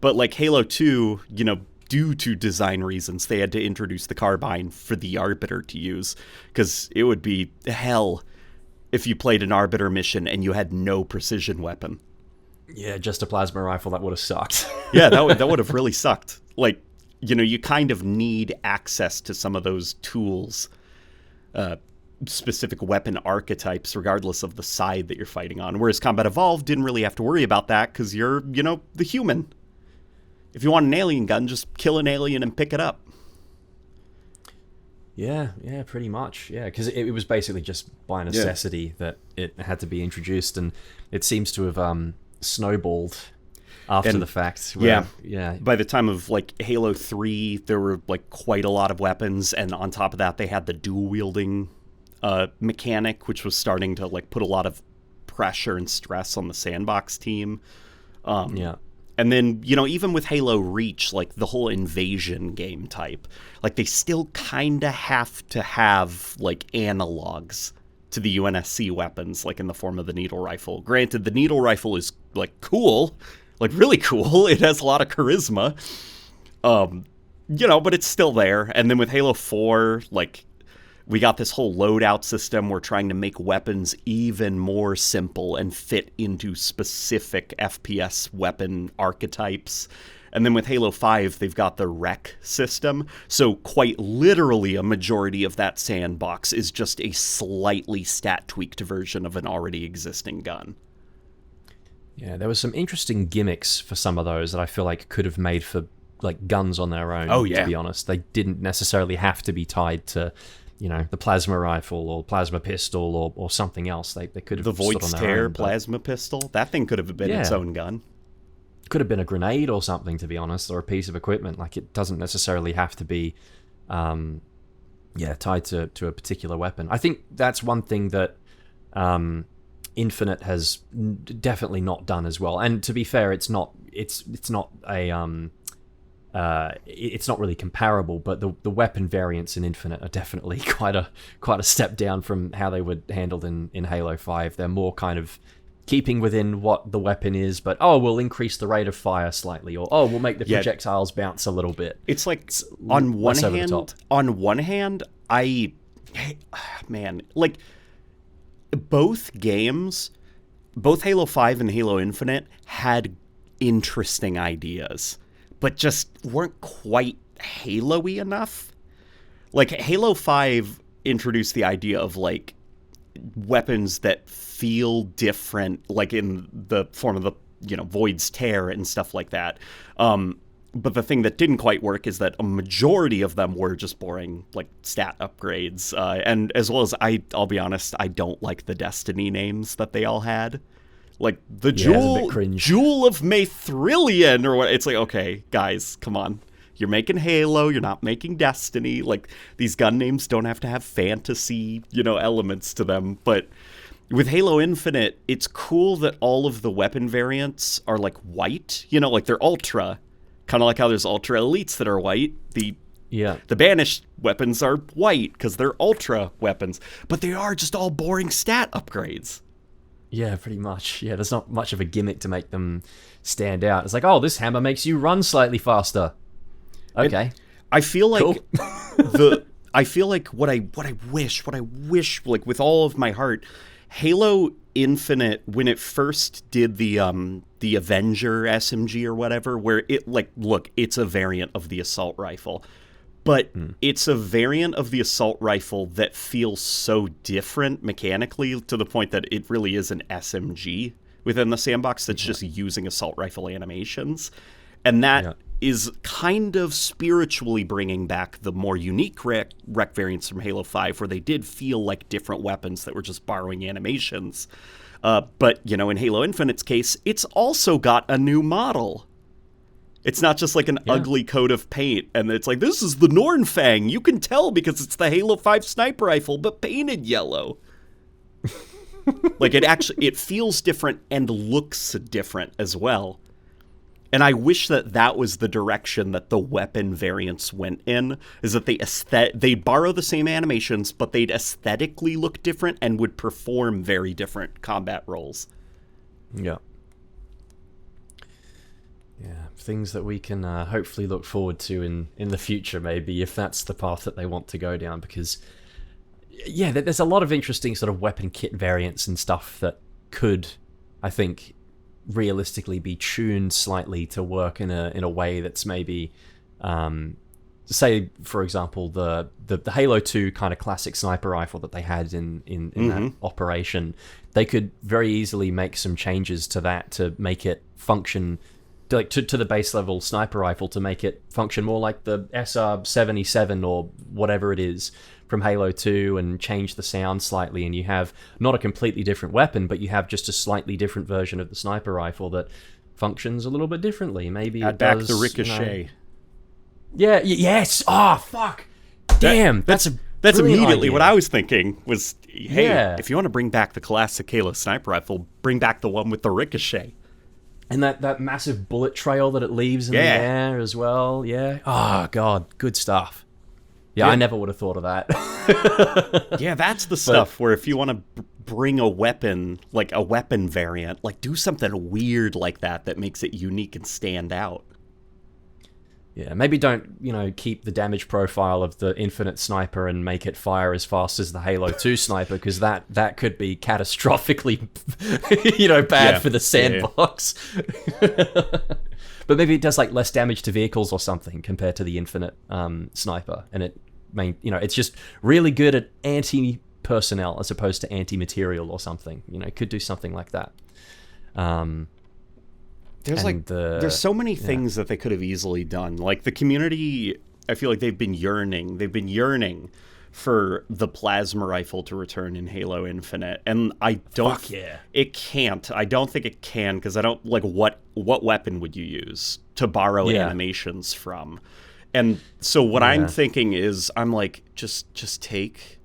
But like Halo 2, you know, due to design reasons, they had to introduce the carbine for the Arbiter to use, because it would be hell if you played an Arbiter mission and you had no precision weapon. Yeah, just a plasma rifle, that would have sucked. Yeah, that would have really sucked. Like, you know, you kind of need access to some of those tools, specific weapon archetypes, regardless of the side that you're fighting on. Whereas Combat Evolved didn't really have to worry about that because you're, you know, the human. If you want an alien gun, just kill an alien and pick it up. Yeah, pretty much. Yeah, because it was basically just by necessity that it had to be introduced, and it seems to have snowballed after the fact. Yeah. By the time of like Halo 3, there were like quite a lot of weapons, and on top of that, they had the dual wielding mechanic, which was starting to like put a lot of pressure and stress on the Sandbox team. And then, you know, even with Halo Reach, like the whole invasion game type, like they still kind of have to have like analogs to the UNSC weapons, like in the form of the needle rifle. Granted, the needle rifle is like cool, like really cool. It has a lot of charisma, you know, but it's still there. And then with Halo 4, like we got this whole loadout system. We're trying to make weapons even more simple and fit into specific FPS weapon archetypes. And then with Halo 5, they've got the rec system. So quite literally a majority of that sandbox is just a slightly stat-tweaked version of an already existing gun. Yeah, there was some interesting gimmicks for some of those that I feel like could have made for like guns on their own. Oh, yeah. To be honest, they didn't necessarily have to be tied to, you know, the plasma rifle or plasma pistol or something else. They could have The stood Void's on their Tear own, plasma pistol, that thing could have been its own gun. Could have been a grenade or something, to be honest, or a piece of equipment. Like, it doesn't necessarily have to be, tied to a particular weapon. I think that's one thing that Infinite has definitely not done as well. And to be fair, it's not really comparable, but the weapon variants in Infinite are definitely quite a step down from how they were handled in Halo 5. They're more kind of keeping within what the weapon is, but we'll increase the rate of fire slightly, or we'll make the projectiles bounce a little bit. It's like on one hand, like both games, both Halo 5 and Halo Infinite had interesting ideas, but just weren't quite Halo-y enough. Like, Halo 5 introduced the idea of, like, weapons that feel different, like in the form of the, Void's Tear and stuff like that. But the thing that didn't quite work is that a majority of them were just boring, like, stat upgrades. And as well as, I'll be honest, I don't like the Destiny names that they all had. Like, the Jewel of Maithrillion, or what? It's like, okay, guys, come on. You're making Halo, you're not making Destiny. Like, these gun names don't have to have fantasy, elements to them. But with Halo Infinite, it's cool that all of the weapon variants are, like, white. Like, they're Ultra. Kind of like how there's Ultra Elites that are white. The Banished weapons are white because they're Ultra weapons. But they are just all boring stat upgrades. Yeah, pretty much. Yeah, there's not much of a gimmick to make them stand out. It's like, this hammer makes you run slightly faster. Okay. I feel like cool. I feel like what I wish, like, with all of my heart, Halo Infinite, when it first did the Avenger SMG or whatever, where it, like, look, it's a variant of the assault rifle. But it's a variant of the assault rifle that feels so different mechanically to the point that it really is an SMG within the sandbox that's just using assault rifle animations. And that is kind of spiritually bringing back the more unique rec variants from Halo 5, where they did feel like different weapons that were just borrowing animations. But, in Halo Infinite's case, it's also got a new model. It's not just like an ugly coat of paint, and it's like, this is the Nornfang. You can tell because it's the Halo 5 sniper rifle, but painted yellow. Like, it feels different and looks different as well. And I wish that was the direction that the weapon variants went in, is that they'd borrow the same animations, but they'd aesthetically look different and would perform very different combat roles. Yeah. Yeah, things that we can hopefully look forward to in the future, maybe, if that's the path that they want to go down, because, there's a lot of interesting sort of weapon kit variants and stuff that could, I think, realistically be tuned slightly to work in a way that's maybe, say, for example, the Halo 2 kind of classic sniper rifle that they had in that operation. They could very easily make some changes to that to make it function, like to the base level sniper rifle, to make it function more like the SR-77 or whatever it is from Halo 2, and change the sound slightly, and you have not a completely different weapon, but you have just a slightly different version of the sniper rifle that functions a little bit differently. Maybe add back the ricochet. Yes. Oh, fuck. Damn. That's immediately idea. What I was thinking was, hey, if you want to bring back the classic Halo sniper rifle, bring back the one with the ricochet. And that massive bullet trail that it leaves in the air as well. Yeah. Oh, God. Good stuff. Yeah, I never would have thought of that. Yeah, that's the stuff where if you want to bring a weapon, like a weapon variant, like do something weird like that makes it unique and stand out. Yeah, maybe don't, keep the damage profile of the Infinite Sniper and make it fire as fast as the Halo 2 Sniper, because that could be catastrophically, bad for the sandbox. But maybe it does like less damage to vehicles or something compared to the infinite sniper, and it's just really good at anti-personnel as opposed to anti-material or something. It could do something like that. There's so many things that they could have easily done. Like the community, I feel like they've been yearning for the plasma rifle to return in Halo Infinite, and I don't. Fuck yeah. It can't. I don't think it can, because I don't like what weapon would you use to borrow animations from, and so what I'm thinking is I'm like just take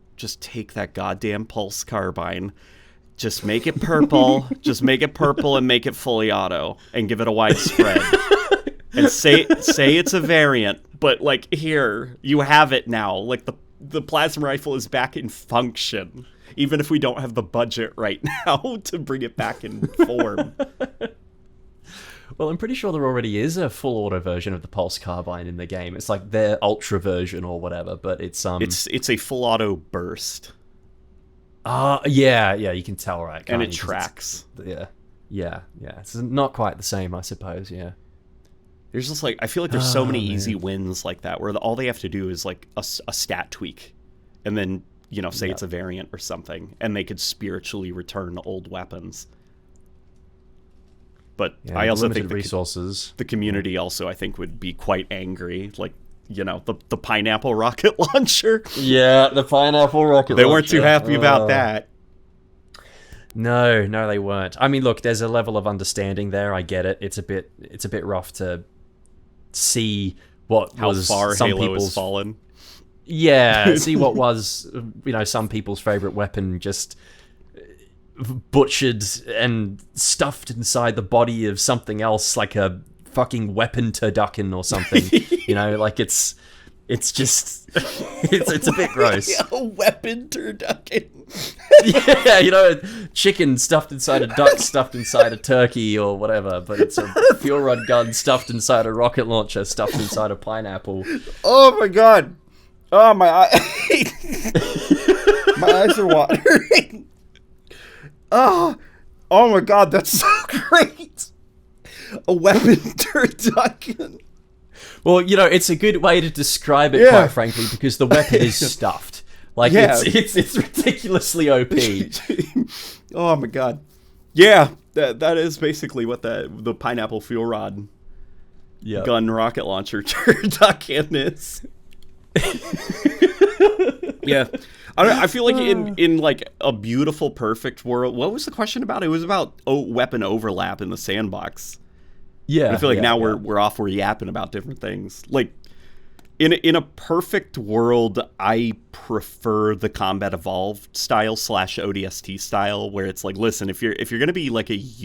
that goddamn pulse carbine. Just make it purple. Just make it purple and make it fully auto and give it a wide spread. And say it's a variant, but like here you have it now. Like the plasma rifle is back in function, even if we don't have the budget right now to bring it back in form. Well, I'm pretty sure there already is a full auto version of the pulse carbine in the game. It's like their ultra version or whatever, but it's a full auto burst. Yeah, you can tell, right? And it tracks. Yeah. It's not quite the same, I suppose. Yeah. There's just like, I feel like there's so many easy wins like that where all they have to do is like a stat tweak, and then say it's a variant or something, and they could spiritually return old weapons. But I also think the community also I think would be quite angry, like the pineapple rocket launcher. Yeah, the pineapple rocket launcher. They weren't too happy about that. No, they weren't. I mean, look, there's a level of understanding there. I get it. It's a bit rough to see how far Halo has fallen. Yeah, see what was some people's favorite weapon just butchered and stuffed inside the body of something else, like a fucking weapon turducken or something. Like it's just it's a bit gross. A weapon turducken. Yeah, chicken stuffed inside a duck, stuffed inside a turkey or whatever, but it's a fuel rod gun stuffed inside a rocket launcher, stuffed inside a pineapple. Oh my god. Oh my my eyes are watering. Oh my god, that's so great. A weapon turducken. Well, it's a good way to describe it, quite frankly, because the weapon is stuffed. Like, it's ridiculously OP. Oh my god. Yeah, that is basically what the pineapple fuel rod gun rocket launcher turducken is. Yeah. I feel like in like a beautiful, perfect world. What was the question about? It was about weapon overlap in the sandbox. Yeah. I feel like now we're off. We're yapping about different things. Like in a perfect world, I prefer the Combat Evolved style / ODST style, where it's like, listen, if you're gonna be like if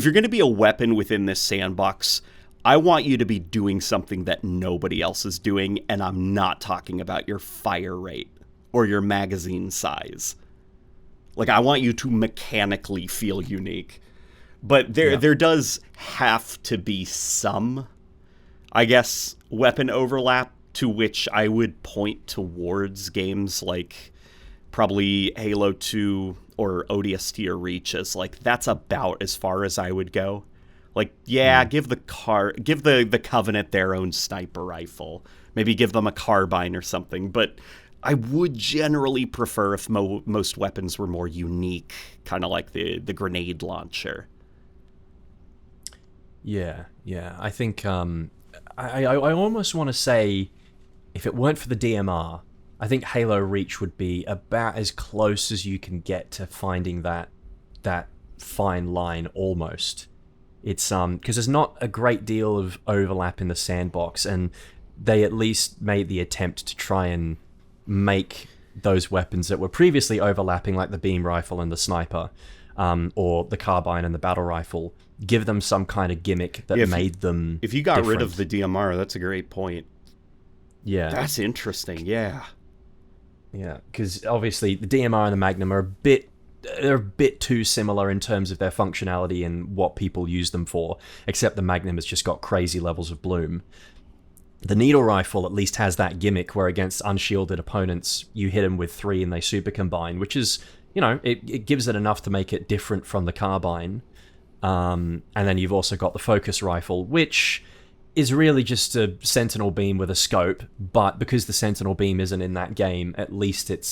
you're gonna be a weapon within this sandbox, I want you to be doing something that nobody else is doing, and I'm not talking about your fire rate or your magazine size. Like, I want you to mechanically feel unique. But there does have to be some, I guess, weapon overlap, to which I would point towards games like probably Halo 2 or ODST or Reach as like, that's about as far as I would go. Like, give the Covenant their own sniper rifle. Maybe give them a carbine or something. But I would generally prefer if most weapons were more unique, kind of like the grenade launcher. Yeah. I think I almost want to say, if it weren't for the DMR, I think Halo Reach would be about as close as you can get to finding that fine line almost. It's because there's not a great deal of overlap in the sandbox, and they at least made the attempt to try and make those weapons that were previously overlapping, like the beam rifle and the sniper, or the carbine and the battle rifle, give them some kind of gimmick that made them If you got different. rid of the DMR, that's a great point. Yeah. That's interesting, yeah. Yeah, because obviously the DMR and the Magnum are a bit too similar in terms of their functionality and what people use them for, except the Magnum has just got crazy levels of bloom. The needle rifle at least has that gimmick where against unshielded opponents, you hit them with 3 and they super combine, which is, it gives it enough to make it different from the carbine. And then you've also got the focus rifle, which is really just a sentinel beam with a scope, but because the sentinel beam isn't in that game, at least it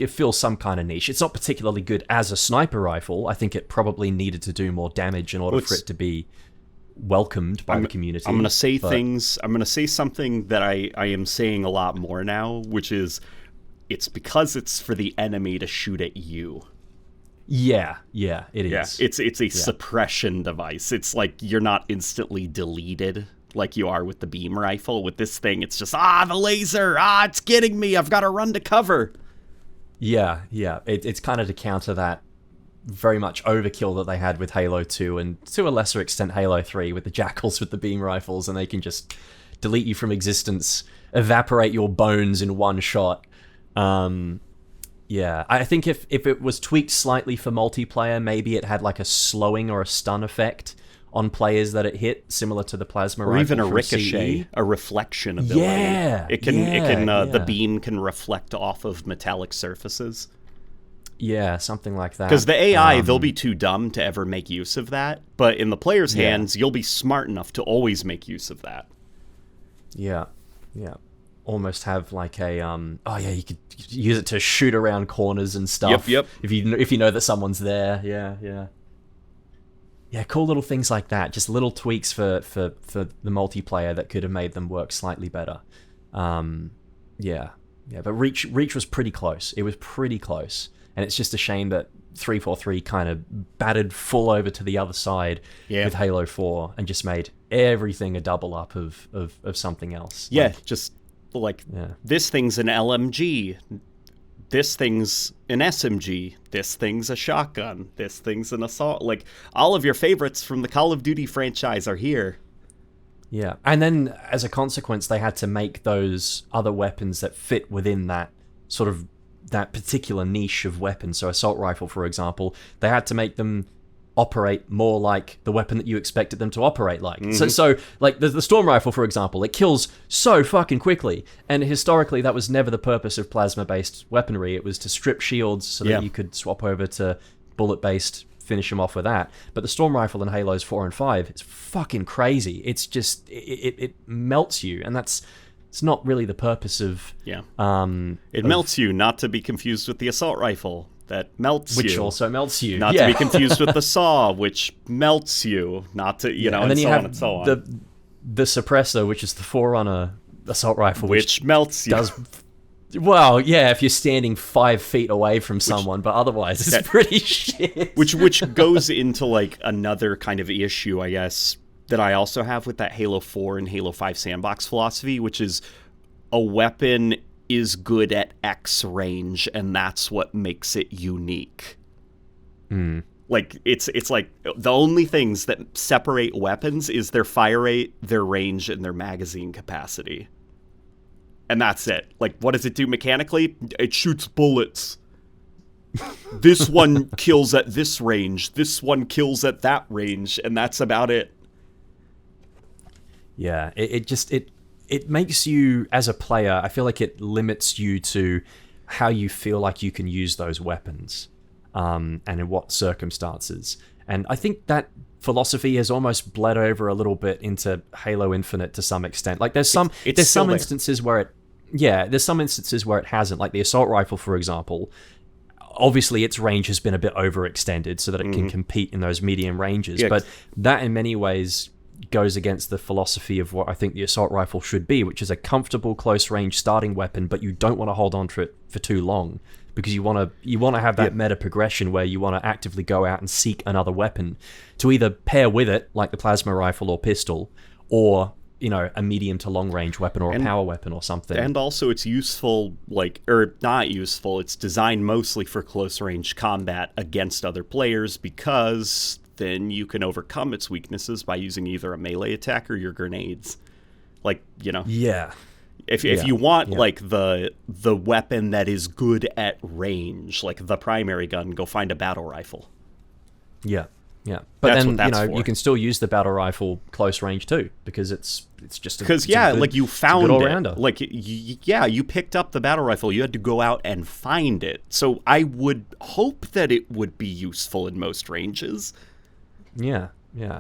fills some kind of niche. It's not particularly good as a sniper rifle. I think it probably needed to do more damage in order for it to be welcomed by the community. I'm going to say things. I'm going to say something that I am saying a lot more now, which is it's because it's for the enemy to shoot at you. Yeah, it is. Yeah, it's a suppression device. It's like you're not instantly deleted like you are with the beam rifle. With this thing, it's just, the laser, it's getting me. I've got to run to cover. Yeah. It's kind of to counter that very much overkill that they had with Halo 2 and to a lesser extent Halo 3 with the jackals with the beam rifles, and they can just delete you from existence, evaporate your bones in one shot. Yeah, I think if it was tweaked slightly for multiplayer, maybe it had like a slowing or a stun effect on players that it hit, similar to the plasma rifle, or even a ricochet, CE. a reflection ability. Yeah, the beam can reflect off of metallic surfaces. Yeah, something like that. Because the AI, they'll be too dumb to ever make use of that, but in the player's hands, you'll be smart enough to always make use of that. Yeah. Almost have like a you could use it to shoot around corners and stuff. Yep. If you know that someone's there. Yeah, cool little things like that. Just little tweaks for the multiplayer that could have made them work slightly better. Yeah. But Reach was pretty close. It was pretty close, and it's just a shame that 343 kind of batted full over to the other side with Halo 4 and just made everything a double up of something else. This thing's an LMG, this thing's an SMG, this thing's a shotgun, this thing's an assault. Like, all of your favorites from the Call of Duty franchise are here. Yeah, and then as a consequence, they had to make those other weapons that fit within that sort of that particular niche of weapons. So assault rifle, for example, they had to make them operate more like the weapon that you expected them to operate like. Mm-hmm. So like the storm rifle, for example, it kills so fucking quickly, and historically that was never the purpose of plasma-based weaponry. It was to strip shields so that you could swap over to bullet-based, finish them off with that. But the storm rifle in Halos 4 and 5 is fucking crazy. It's just it melts you, and it's not really the purpose of it melts you, not to be confused with the assault rifle. That melts which you. Also melts you. Not to be confused with the saw, which melts you. Not to, and then you have and so on. The suppressor, which is the Forerunner assault rifle. Which melts you. Well, yeah, if you're standing 5 feet away from someone, but otherwise it's pretty shit. Which goes into, like, another kind of issue, I guess, that I also have with that Halo 4 and Halo 5 Sandbox philosophy, which is a weapon is good at X range, and that's what makes it unique. Like, it's like the only things that separate weapons is their fire rate, their range, and their magazine capacity. And that's it. Like, what does it do mechanically? It shoots bullets. This one kills at this range, this one kills at that range, and that's about it. Yeah, it makes you, as a player, I feel like it limits you to how you feel like you can use those weapons, and in what circumstances. And I think that philosophy has almost bled over a little bit into Halo Infinite to some extent. Like, there's some instances where it hasn't. Like the assault rifle, for example. Obviously, its range has been a bit overextended so that it can compete in those medium ranges. Yeah. But that, in many ways, goes against the philosophy of what I think the assault rifle should be, which is a comfortable close-range starting weapon, but you don't want to hold on to it for too long, because you want to have that meta progression where you want to actively go out and seek another weapon to either pair with it, like the plasma rifle or pistol, or a medium to long range weapon or a power weapon or something. And also it's useful, or not useful, it's designed mostly for close range combat against other players, because then you can overcome its weaknesses by using either a melee attack or your grenades. Yeah. If you want the weapon that is good at range, like the primary gun, go find a battle rifle. Yeah. Yeah, but That's then what that's for. you can still use the battle rifle close range too, because it's just because like you found it, like you picked up the battle rifle. You had to go out and find it. So I would hope that it would be useful in most ranges. Yeah,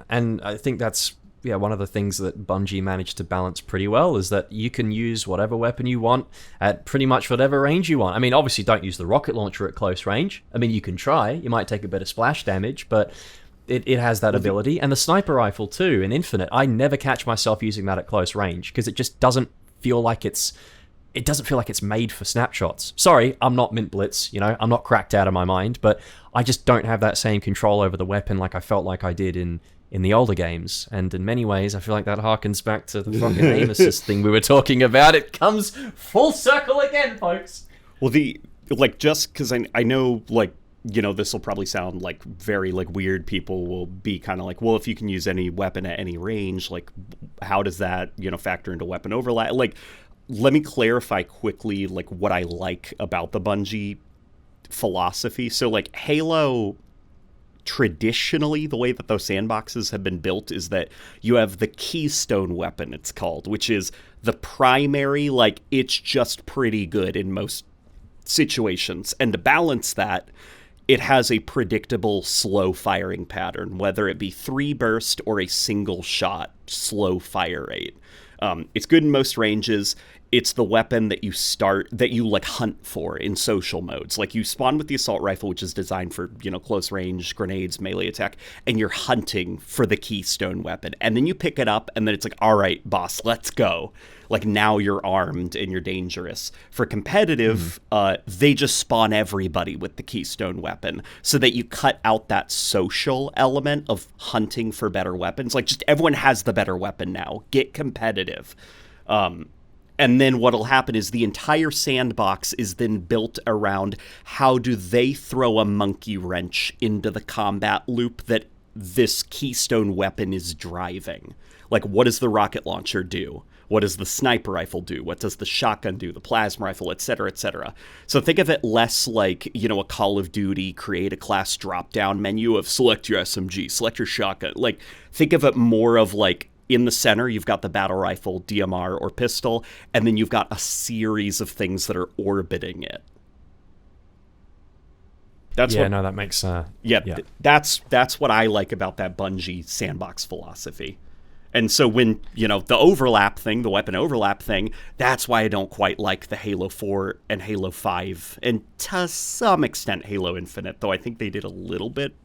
and I think that's one of the things that Bungie managed to balance pretty well is that you can use whatever weapon you want at pretty much whatever range you want. I mean, obviously don't use the rocket launcher at close range. I mean, you can try. You might take a bit of splash damage, but it has that ability. And the sniper rifle too in Infinite, I never catch myself using that at close range because it just doesn't feel like it's made for snapshots. Sorry, I'm not Mint Blitz, I'm not cracked out of my mind, but I just don't have that same control over the weapon like I felt like I did in the older games. And in many ways, I feel like that harkens back to the fucking aim assist thing we were talking about. It comes full circle again, folks. Well, just because I know, this will probably sound like very weird. People will be kind of like, well, if you can use any weapon at any range, how does that, factor into weapon overlap? Let me clarify quickly, what I like about the Bungie philosophy. So, Halo, traditionally, the way that those sandboxes have been built is that you have the keystone weapon, it's called, which is the primary, it's just pretty good in most situations. And to balance that, it has a predictable slow firing pattern, whether it be 3 burst or a single shot slow fire rate. It's good in most ranges. It's the weapon that you hunt for in social modes. You spawn with the assault rifle, which is designed for, close range, grenades, melee attack, and you're hunting for the keystone weapon. And then you pick it up, and then it's all right, boss, let's go. Now you're armed and you're dangerous. For competitive, they just spawn everybody with the keystone weapon so that you cut out that social element of hunting for better weapons. Just everyone has the better weapon now. Get competitive. And then what'll happen is the entire sandbox is then built around how do they throw a monkey wrench into the combat loop that this keystone weapon is driving. What does the rocket launcher do? What does the sniper rifle do? What does the shotgun do? The plasma rifle, et cetera, et cetera. So think of it less like, a Call of Duty, create a class drop-down menu of select your SMG, select your shotgun. Think of it more of in the center, you've got the battle rifle, DMR, or pistol, and then you've got a series of things that are orbiting it. That makes that's what I like about that Bungie sandbox philosophy. And so when, the overlap thing, the weapon overlap thing, that's why I don't quite like the Halo 4 and Halo 5, and to some extent Halo Infinite, though I think they did a little bit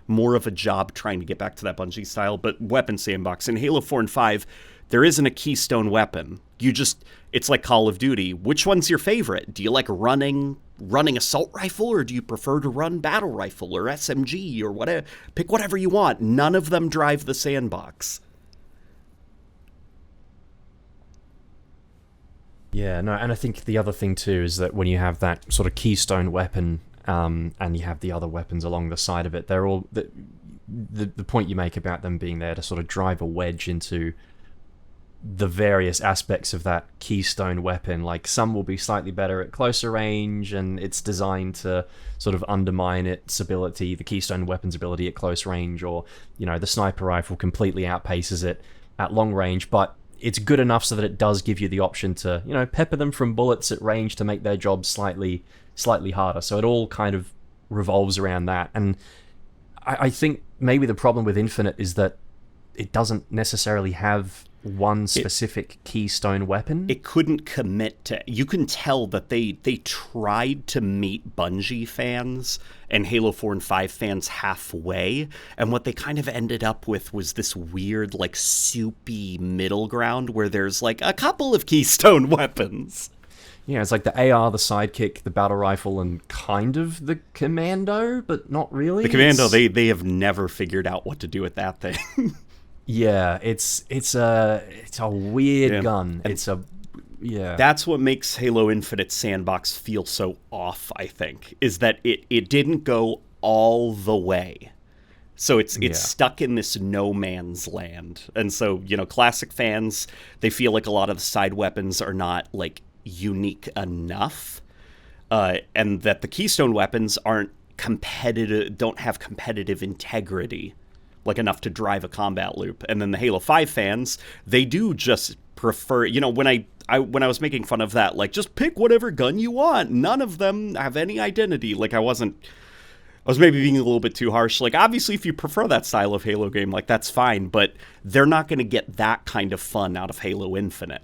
more of a job trying to get back to that Bungie style. But weapon sandbox in Halo 4 and 5, there isn't a keystone weapon. It's like Call of Duty. Which one's your favorite? Do you like running assault rifle, or do you prefer to run battle rifle or SMG or whatever? Pick whatever you want. None of them drive the sandbox. Yeah, no, and I think the other thing too is that when you have that sort of keystone weapon, and you have the other weapons along the side of it, they're all the point you make about them being there to sort of drive a wedge into the various aspects of that keystone weapon. Some will be slightly better at closer range, and it's designed to sort of undermine its ability, the keystone weapon's ability at close range, or the sniper rifle completely outpaces it at long range, but it's good enough so that it does give you the option to, pepper them from bullets at range to make their job slightly harder. So it all kind of revolves around that. And I think maybe the problem with Infinite is that it doesn't necessarily have one specific keystone weapon. It couldn't commit to... You can tell that they tried to meet Bungie fans and Halo 4 and 5 fans halfway, and what they kind of ended up with was this weird, soupy middle ground where there's, a couple of keystone weapons. Yeah, it's the AR, the sidekick, the battle rifle, and kind of the commando, but not really. The commando, they have never figured out what to do with that thing. Yeah, it's a weird gun. That's what makes Halo Infinite Sandbox feel so off, I think, is that it didn't go all the way. So it's stuck in this no man's land. And so, classic fans, they feel like a lot of the side weapons are not unique enough, and that the keystone weapons aren't competitive, don't have competitive integrity like enough to drive a combat loop. And then the Halo 5 fans, they do just prefer, when I was making fun of that, like, just pick whatever gun you want. None of them have any identity. Like, I was maybe being a little bit too harsh. Like, obviously, if you prefer that style of Halo game, like, that's fine. But they're not going to get that kind of fun out of Halo Infinite.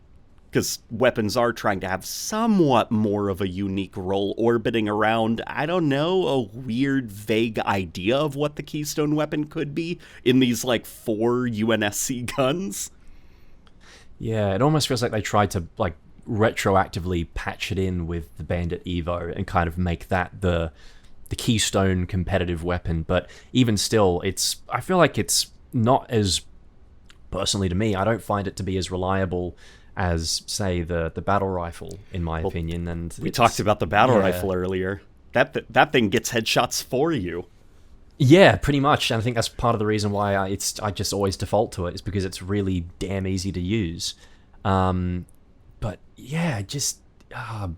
Because weapons are trying to have somewhat more of a unique role orbiting around, I don't know, a weird, vague idea of what the Keystone weapon could be in these, like, 4 UNSC guns. Yeah, it almost feels like they tried to, like, retroactively patch it in with the Bandit Evo and kind of make that the Keystone competitive weapon. But even still, I feel like it's not as, personally to me, I don't find it to be as reliable as, say, the battle rifle, in my opinion. And we talked about the battle rifle earlier. That thing gets headshots for you. Yeah, pretty much. And I think that's part of the reason why I just always default to it, is because it's really damn easy to use. But yeah, just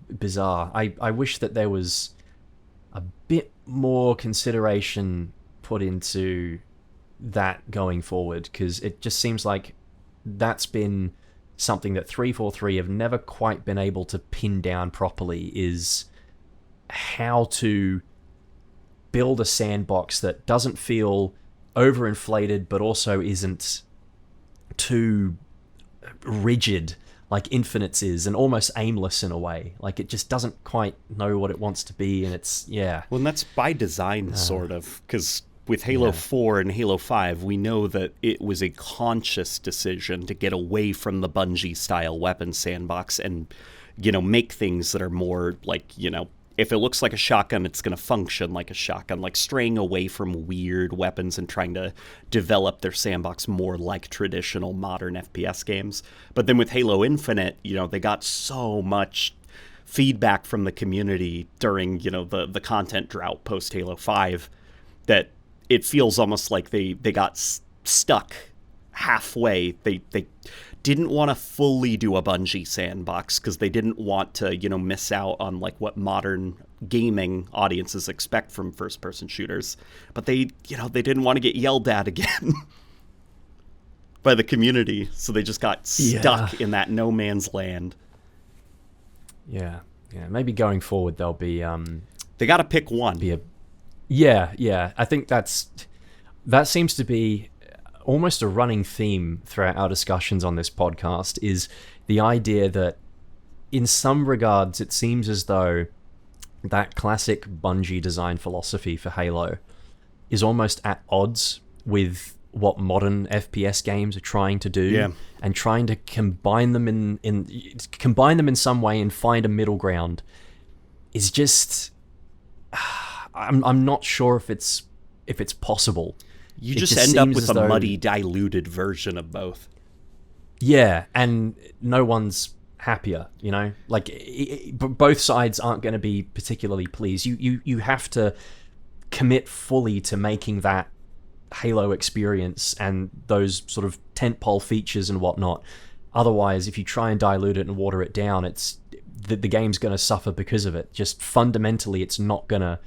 bizarre. I wish that there was a bit more consideration put into that going forward, because it just seems like that's been something that 343 have never quite been able to pin down properly, is how to build a sandbox that doesn't feel overinflated but also isn't too rigid like Infinite's is, and almost aimless in a way. Like, it just doesn't quite know what it wants to be, and it's, yeah. Well, and that's by design, sort of, because with Halo 4 and Halo 5, we know that it was a conscious decision to get away from the Bungie-style weapon sandbox and, make things that are more like, if it looks like a shotgun, it's going to function like a shotgun, like straying away from weird weapons and trying to develop their sandbox more like traditional modern FPS games. But then with Halo Infinite, they got so much feedback from the community during, the content drought post Halo 5 that it feels almost like they got stuck halfway. They didn't want to fully do a Bungie sandbox because they didn't want to, miss out on like what modern gaming audiences expect from first-person shooters. But they didn't want to get yelled at again by the community, so they just got stuck in that no man's land. Yeah. Maybe going forward they'll be they got to pick one. Yeah. I think that seems to be almost a running theme throughout our discussions on this podcast, is the idea that in some regards it seems as though that classic Bungie design philosophy for Halo is almost at odds with what modern FPS games are trying to do, and trying to combine them in some way and find a middle ground is just I'm not sure if it's possible. You just end up with a muddy, diluted version of both. Yeah, and no one's happier, Like, both sides aren't going to be particularly pleased. You have to commit fully to making that Halo experience and those sort of tentpole features and whatnot. Otherwise, if you try and dilute it and water it down, it's the game's going to suffer because of it. Just fundamentally, it's not gonna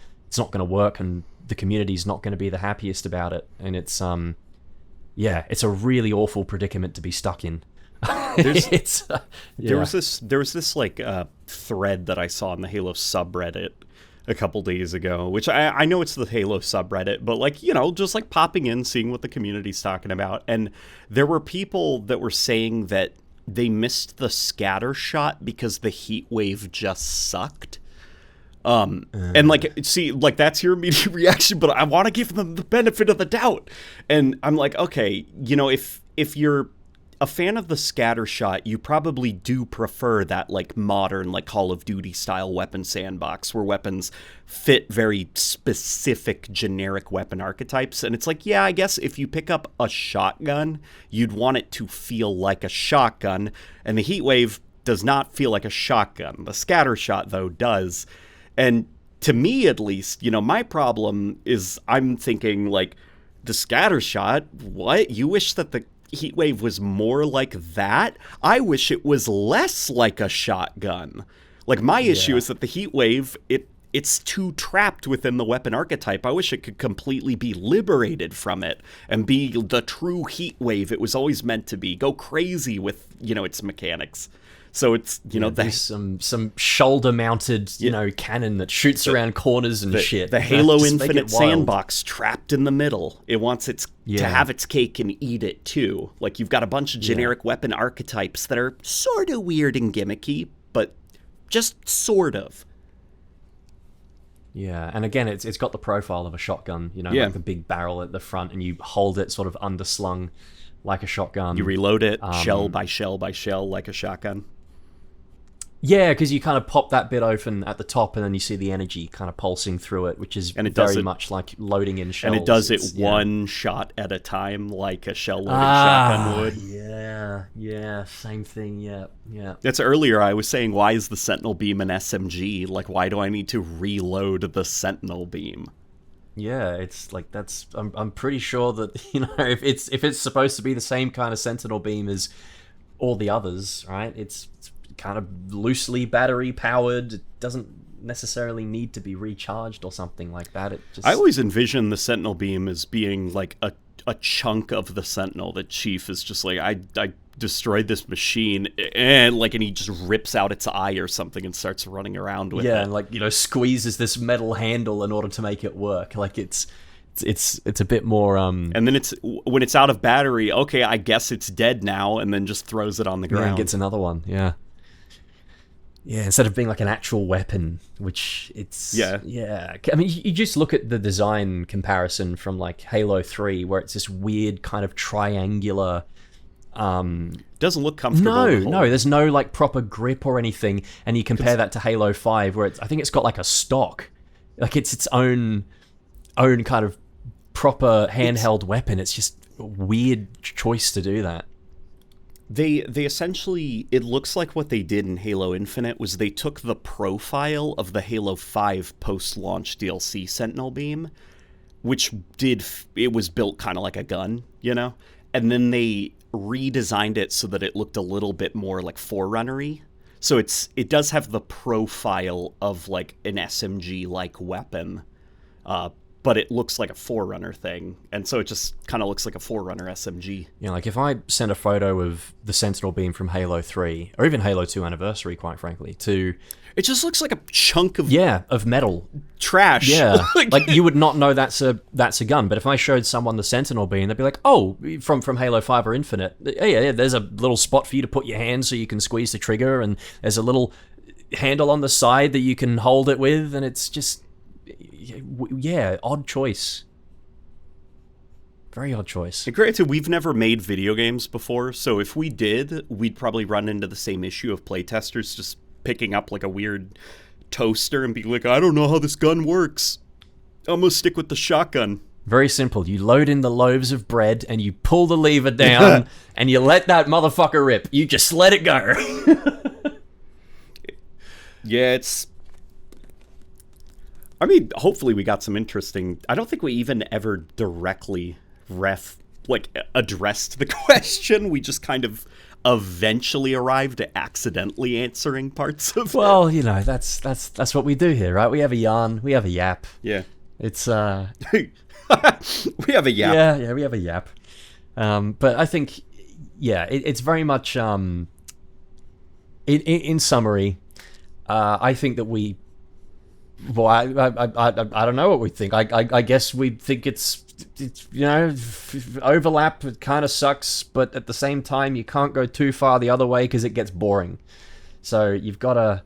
work, and the community's not going to be the happiest about it. And it's it's a really awful predicament to be stuck in. There was this like thread that I saw in the Halo subreddit a couple days ago, which I know it's the Halo subreddit, but like, just like popping in, seeing what the community's talking about. And there were people that were saying that they missed the scatter shot because the heat wave just sucked. And like, see, like, that's your immediate reaction, but I want to give them the benefit of the doubt. And I'm like, okay, if you're a fan of the scatter shot, you probably do prefer that like modern, like Call of Duty style weapon sandbox where weapons fit very specific generic weapon archetypes. And it's like, yeah, I guess if you pick up a shotgun, you'd want it to feel like a shotgun, and the heat wave does not feel like a shotgun. The scatter shot, though, does. And to me, at least, my problem is I'm thinking, like, the scatter shot, what? You wish that the heat wave was more like that? I wish it was less like a shotgun. Like, my issue is that the heat wave, it's too trapped within the weapon archetype. I wish it could completely be liberated from it and be the true heat wave it was always meant to be. Go crazy with, its mechanics. So it's, there's some shoulder-mounted, cannon that shoots around corners and shit. The Halo Infinite Sandbox trapped in the middle. It wants to have its cake and eat it too. Like, you've got a bunch of generic weapon archetypes that are sort of weird and gimmicky, but just sort of. Yeah, and again, it's got the profile of a shotgun, like the big barrel at the front, and you hold it sort of underslung like a shotgun. You reload it shell by shell by shell like a shotgun. Yeah, because you kind of pop that bit open at the top, and then you see the energy kind of pulsing through it, which is very much like loading in shells. And it does it one shot at a time, like a shell-loading shotgun would. Yeah, same thing, yeah. That's earlier I was saying, why is the Sentinel Beam an SMG? Like, why do I need to reload the Sentinel Beam? Yeah, it's like I'm pretty sure that if it's supposed to be the same kind of Sentinel Beam as all the others, right? It's kind of loosely battery powered. It doesn't necessarily need to be recharged or something like that. I always envision the Sentinel Beam as being like a chunk of the Sentinel that Chief is just like, I destroyed this machine, and he just rips out its eye or something and starts running around with it. Yeah, and squeezes this metal handle in order to make it work. Like it's a bit more and then when it's out of battery, okay, I guess it's dead now, and then just throws it on the ground. And gets another one. Yeah, instead of being like an actual weapon, which it's... Yeah. I mean, you just look at the design comparison from, like, Halo 3, where it's this weird kind of triangular... doesn't look comfortable. No, there's no, like, proper grip or anything, and you compare that to Halo 5, where I think it's got, like, a stock. Like, it's its own kind of proper handheld weapon. It's just a weird choice to do that. They essentially, it looks like what they did in Halo Infinite was they took the profile of the Halo 5 post-launch DLC Sentinel Beam, which it was built kind of like a gun, and then they redesigned it so that it looked a little bit more like Forerunner-y. So it does have the profile of like an SMG-like weapon, but it looks like a Forerunner thing, and so it just kind of looks like a Forerunner SMG. Yeah, like if I send a photo of the Sentinel Beam from Halo 3, or even Halo 2 Anniversary, quite frankly, it just looks like a chunk of metal. Trash. Yeah, like you would not know that's a gun, but if I showed someone the Sentinel Beam, they'd be like, oh, from Halo 5 or Infinite, yeah, there's a little spot for you to put your hand so you can squeeze the trigger, and there's a little handle on the side that you can hold it with, and it's just... Yeah, odd choice. Very odd choice. And granted, we've never made video games before, so if we did, we'd probably run into the same issue of playtesters just picking up like a weird toaster and being like, I don't know how this gun works. I'm gonna stick with the shotgun. Very simple. You load in the loaves of bread and you pull the lever down and you let that motherfucker rip. You just let it go. Yeah, I mean, hopefully we got some interesting... I don't think we even ever directly addressed the question. We just kind of eventually arrived at accidentally answering parts of it. Well, that's what we do here, right? We have a yarn, we have a yap. Yeah. It's, we have a yap. Yeah, we have a yap. But I think, it's very much, in summary, I think that we... Well, I don't know what we think. I guess we think it's overlap. It kind of sucks, but at the same time, you can't go too far the other way because it gets boring. So you've got to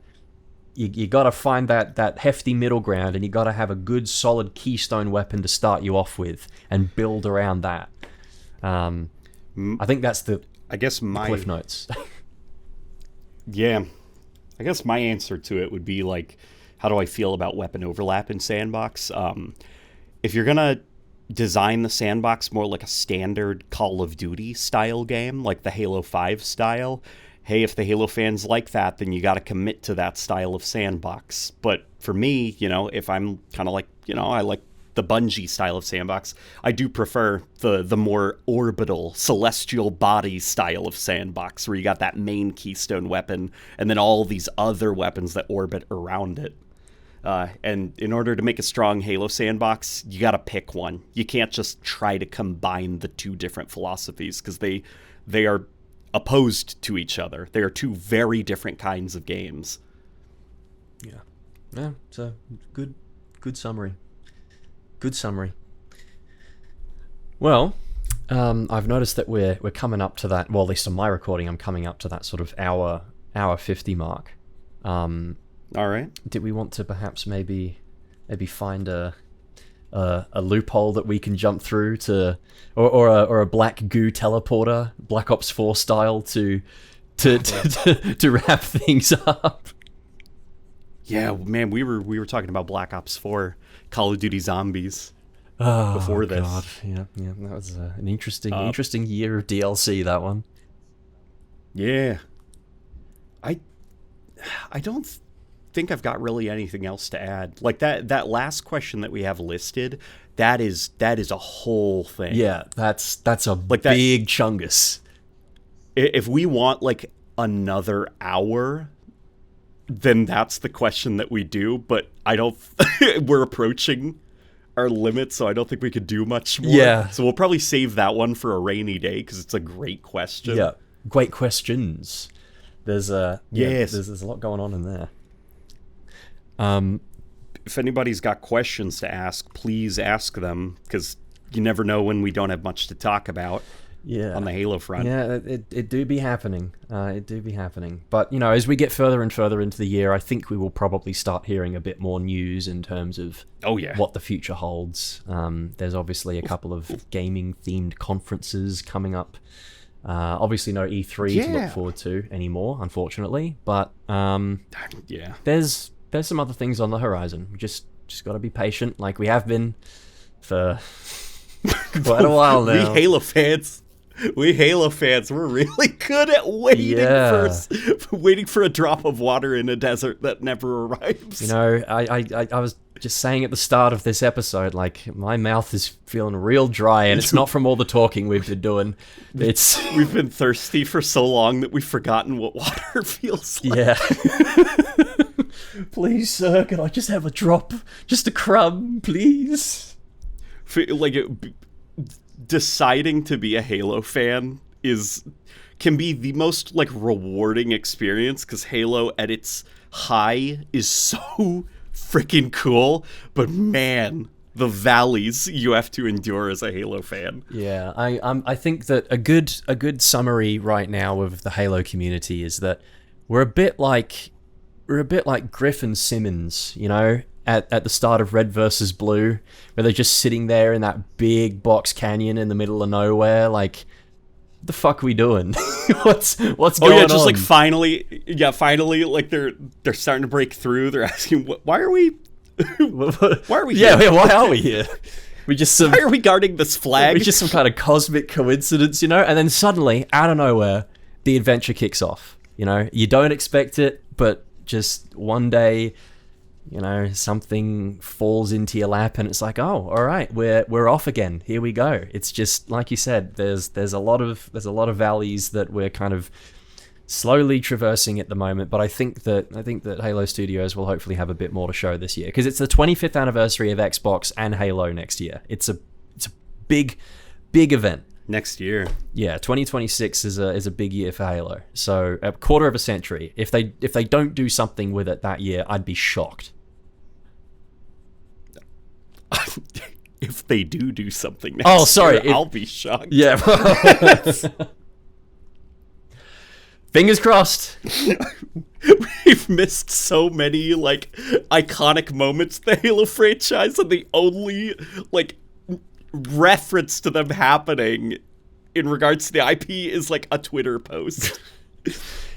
you got to find that hefty middle ground, and you got to have a good solid keystone weapon to start you off with and build around that. I think that's the Cliff Notes. Yeah, I guess my answer to it would be like, how do I feel about weapon overlap in Sandbox? If you're going to design the Sandbox more like a standard Call of Duty style game, like the Halo 5 style, hey, if the Halo fans like that, then you got to commit to that style of Sandbox. But for me, if I'm kind of like, I like the Bungie style of Sandbox, I do prefer the more orbital, celestial body style of Sandbox, where you got that main keystone weapon and then all these other weapons that orbit around it. And in order to make a strong Halo sandbox, you got to pick one. You can't just try to combine the two different philosophies because they are opposed to each other. They are two very different kinds of games. Yeah, so good summary. Good summary. Well, I've noticed that we're coming up to that. Well, at least on my recording, I'm coming up to that sort of hour 50 mark. All right. Did we want to perhaps maybe find a loophole that we can jump through to, or a black goo teleporter, Black Ops 4 style, to wrap things up? Yeah, man, we were talking about Black Ops 4, Call of Duty Zombies. Before this. God. Yeah, that was an interesting year of DLC, that one. Yeah. I don't think I've got really anything else to add. Like that last question that we have listed, that is a whole thing. Yeah, that's a like big chungus. If we want like another hour, then that's the question that we do, but I don't we're approaching our limit, so I don't think we could do much more. Yeah. So we'll probably save that one for a rainy day because it's a great question. Yeah. Great questions. There's yes. There's a lot going on in there. If anybody's got questions to ask, please ask them because you never know when we don't have much to talk about. Yeah. On the Halo front. Yeah, it do be happening. It do be happening. But, you know, as we get further and further into the year, I think we will probably start hearing a bit more news in terms of what the future holds. There's obviously a couple of gaming-themed conferences coming up. Obviously no E3 to look forward to anymore, unfortunately. But there's some other things on the horizon. We just got to be patient, like we have been for quite a while now. We Halo fans, we're really good at waiting for a drop of water in a desert that never arrives. You know, I was just saying at the start of this episode, like, my mouth is feeling real dry, and it's not from all the talking we've been doing. We've been thirsty for so long that we've forgotten what water feels like. Yeah. Please, sir, can I just have a drop? Just a crumb, please? Like, deciding to be a Halo fan can be the most like rewarding experience because Halo at its high is so freaking cool, but man, the valleys you have to endure as a Halo fan. Yeah, I think that a good summary right now of the Halo community is that we're a bit like Griff and Simmons, you know, at the start of Red versus Blue, where they're just sitting there in that big box canyon in the middle of nowhere, like, what the fuck are we doing? what's going on? Oh yeah, just like finally, like they're starting to break through. They're asking, why are we here? Yeah, why are we here? Why are we guarding this flag? It's just some kind of cosmic coincidence, you know? And then suddenly, out of nowhere, the adventure kicks off. You know, you don't expect it, but just one day, you know, something falls into your lap and it's like, oh, all right, we're off again. Here we go. It's just like you said, there's a lot of valleys that we're kind of slowly traversing at the moment, but I think that Halo Studios will hopefully have a bit more to show this year because it's the 25th anniversary of Xbox and Halo next year. It's a big event. Next year. Yeah, 2026 is a big year for Halo. So a quarter of a century. If they don't do something with it that year, I'd be shocked. If they do something next year, I'll be shocked. Yeah. Fingers crossed. We've missed so many like iconic moments in the Halo franchise, and the only like reference to them happening in regards to the IP is like a Twitter post.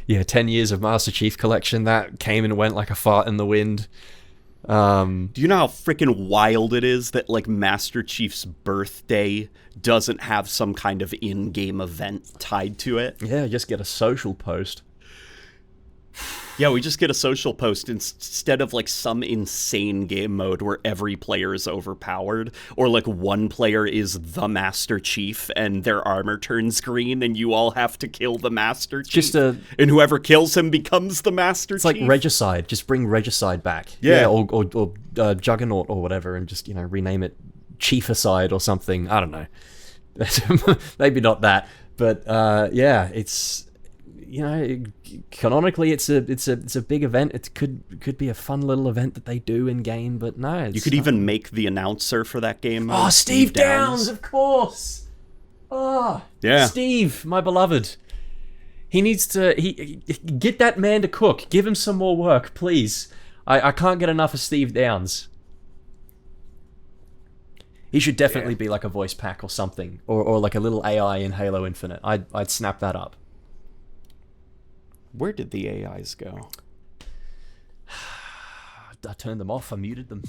Yeah, 10 years of Master Chief Collection that came and went like a fart in the wind. Do you know how freaking wild it is that like Master Chief's birthday doesn't have some kind of in-game event tied to it? Yeah, just get a social post. Yeah, we just get a social post instead of like some insane game mode where every player is overpowered, or like one player is the Master Chief and their armor turns green and you all have to kill the Master Chief. And whoever kills him becomes the Master Chief. It's like Regicide. Just bring Regicide back. Yeah. Or Juggernaut or whatever, and just, rename it Chieficide or something. I don't know. Maybe not that. But it's... canonically, it's a big event. It could be a fun little event that they do in game, but no. You could even make the announcer for that game. Oh, Steve Downes, of course. Oh, yeah, Steve, my beloved. He needs to get that man to cook. Give him some more work, please. I can't get enough of Steve Downes. He should definitely be like a voice pack or something, or like a little AI in Halo Infinite. I'd snap that up. Where did the AIs go? I turned them off. I muted them.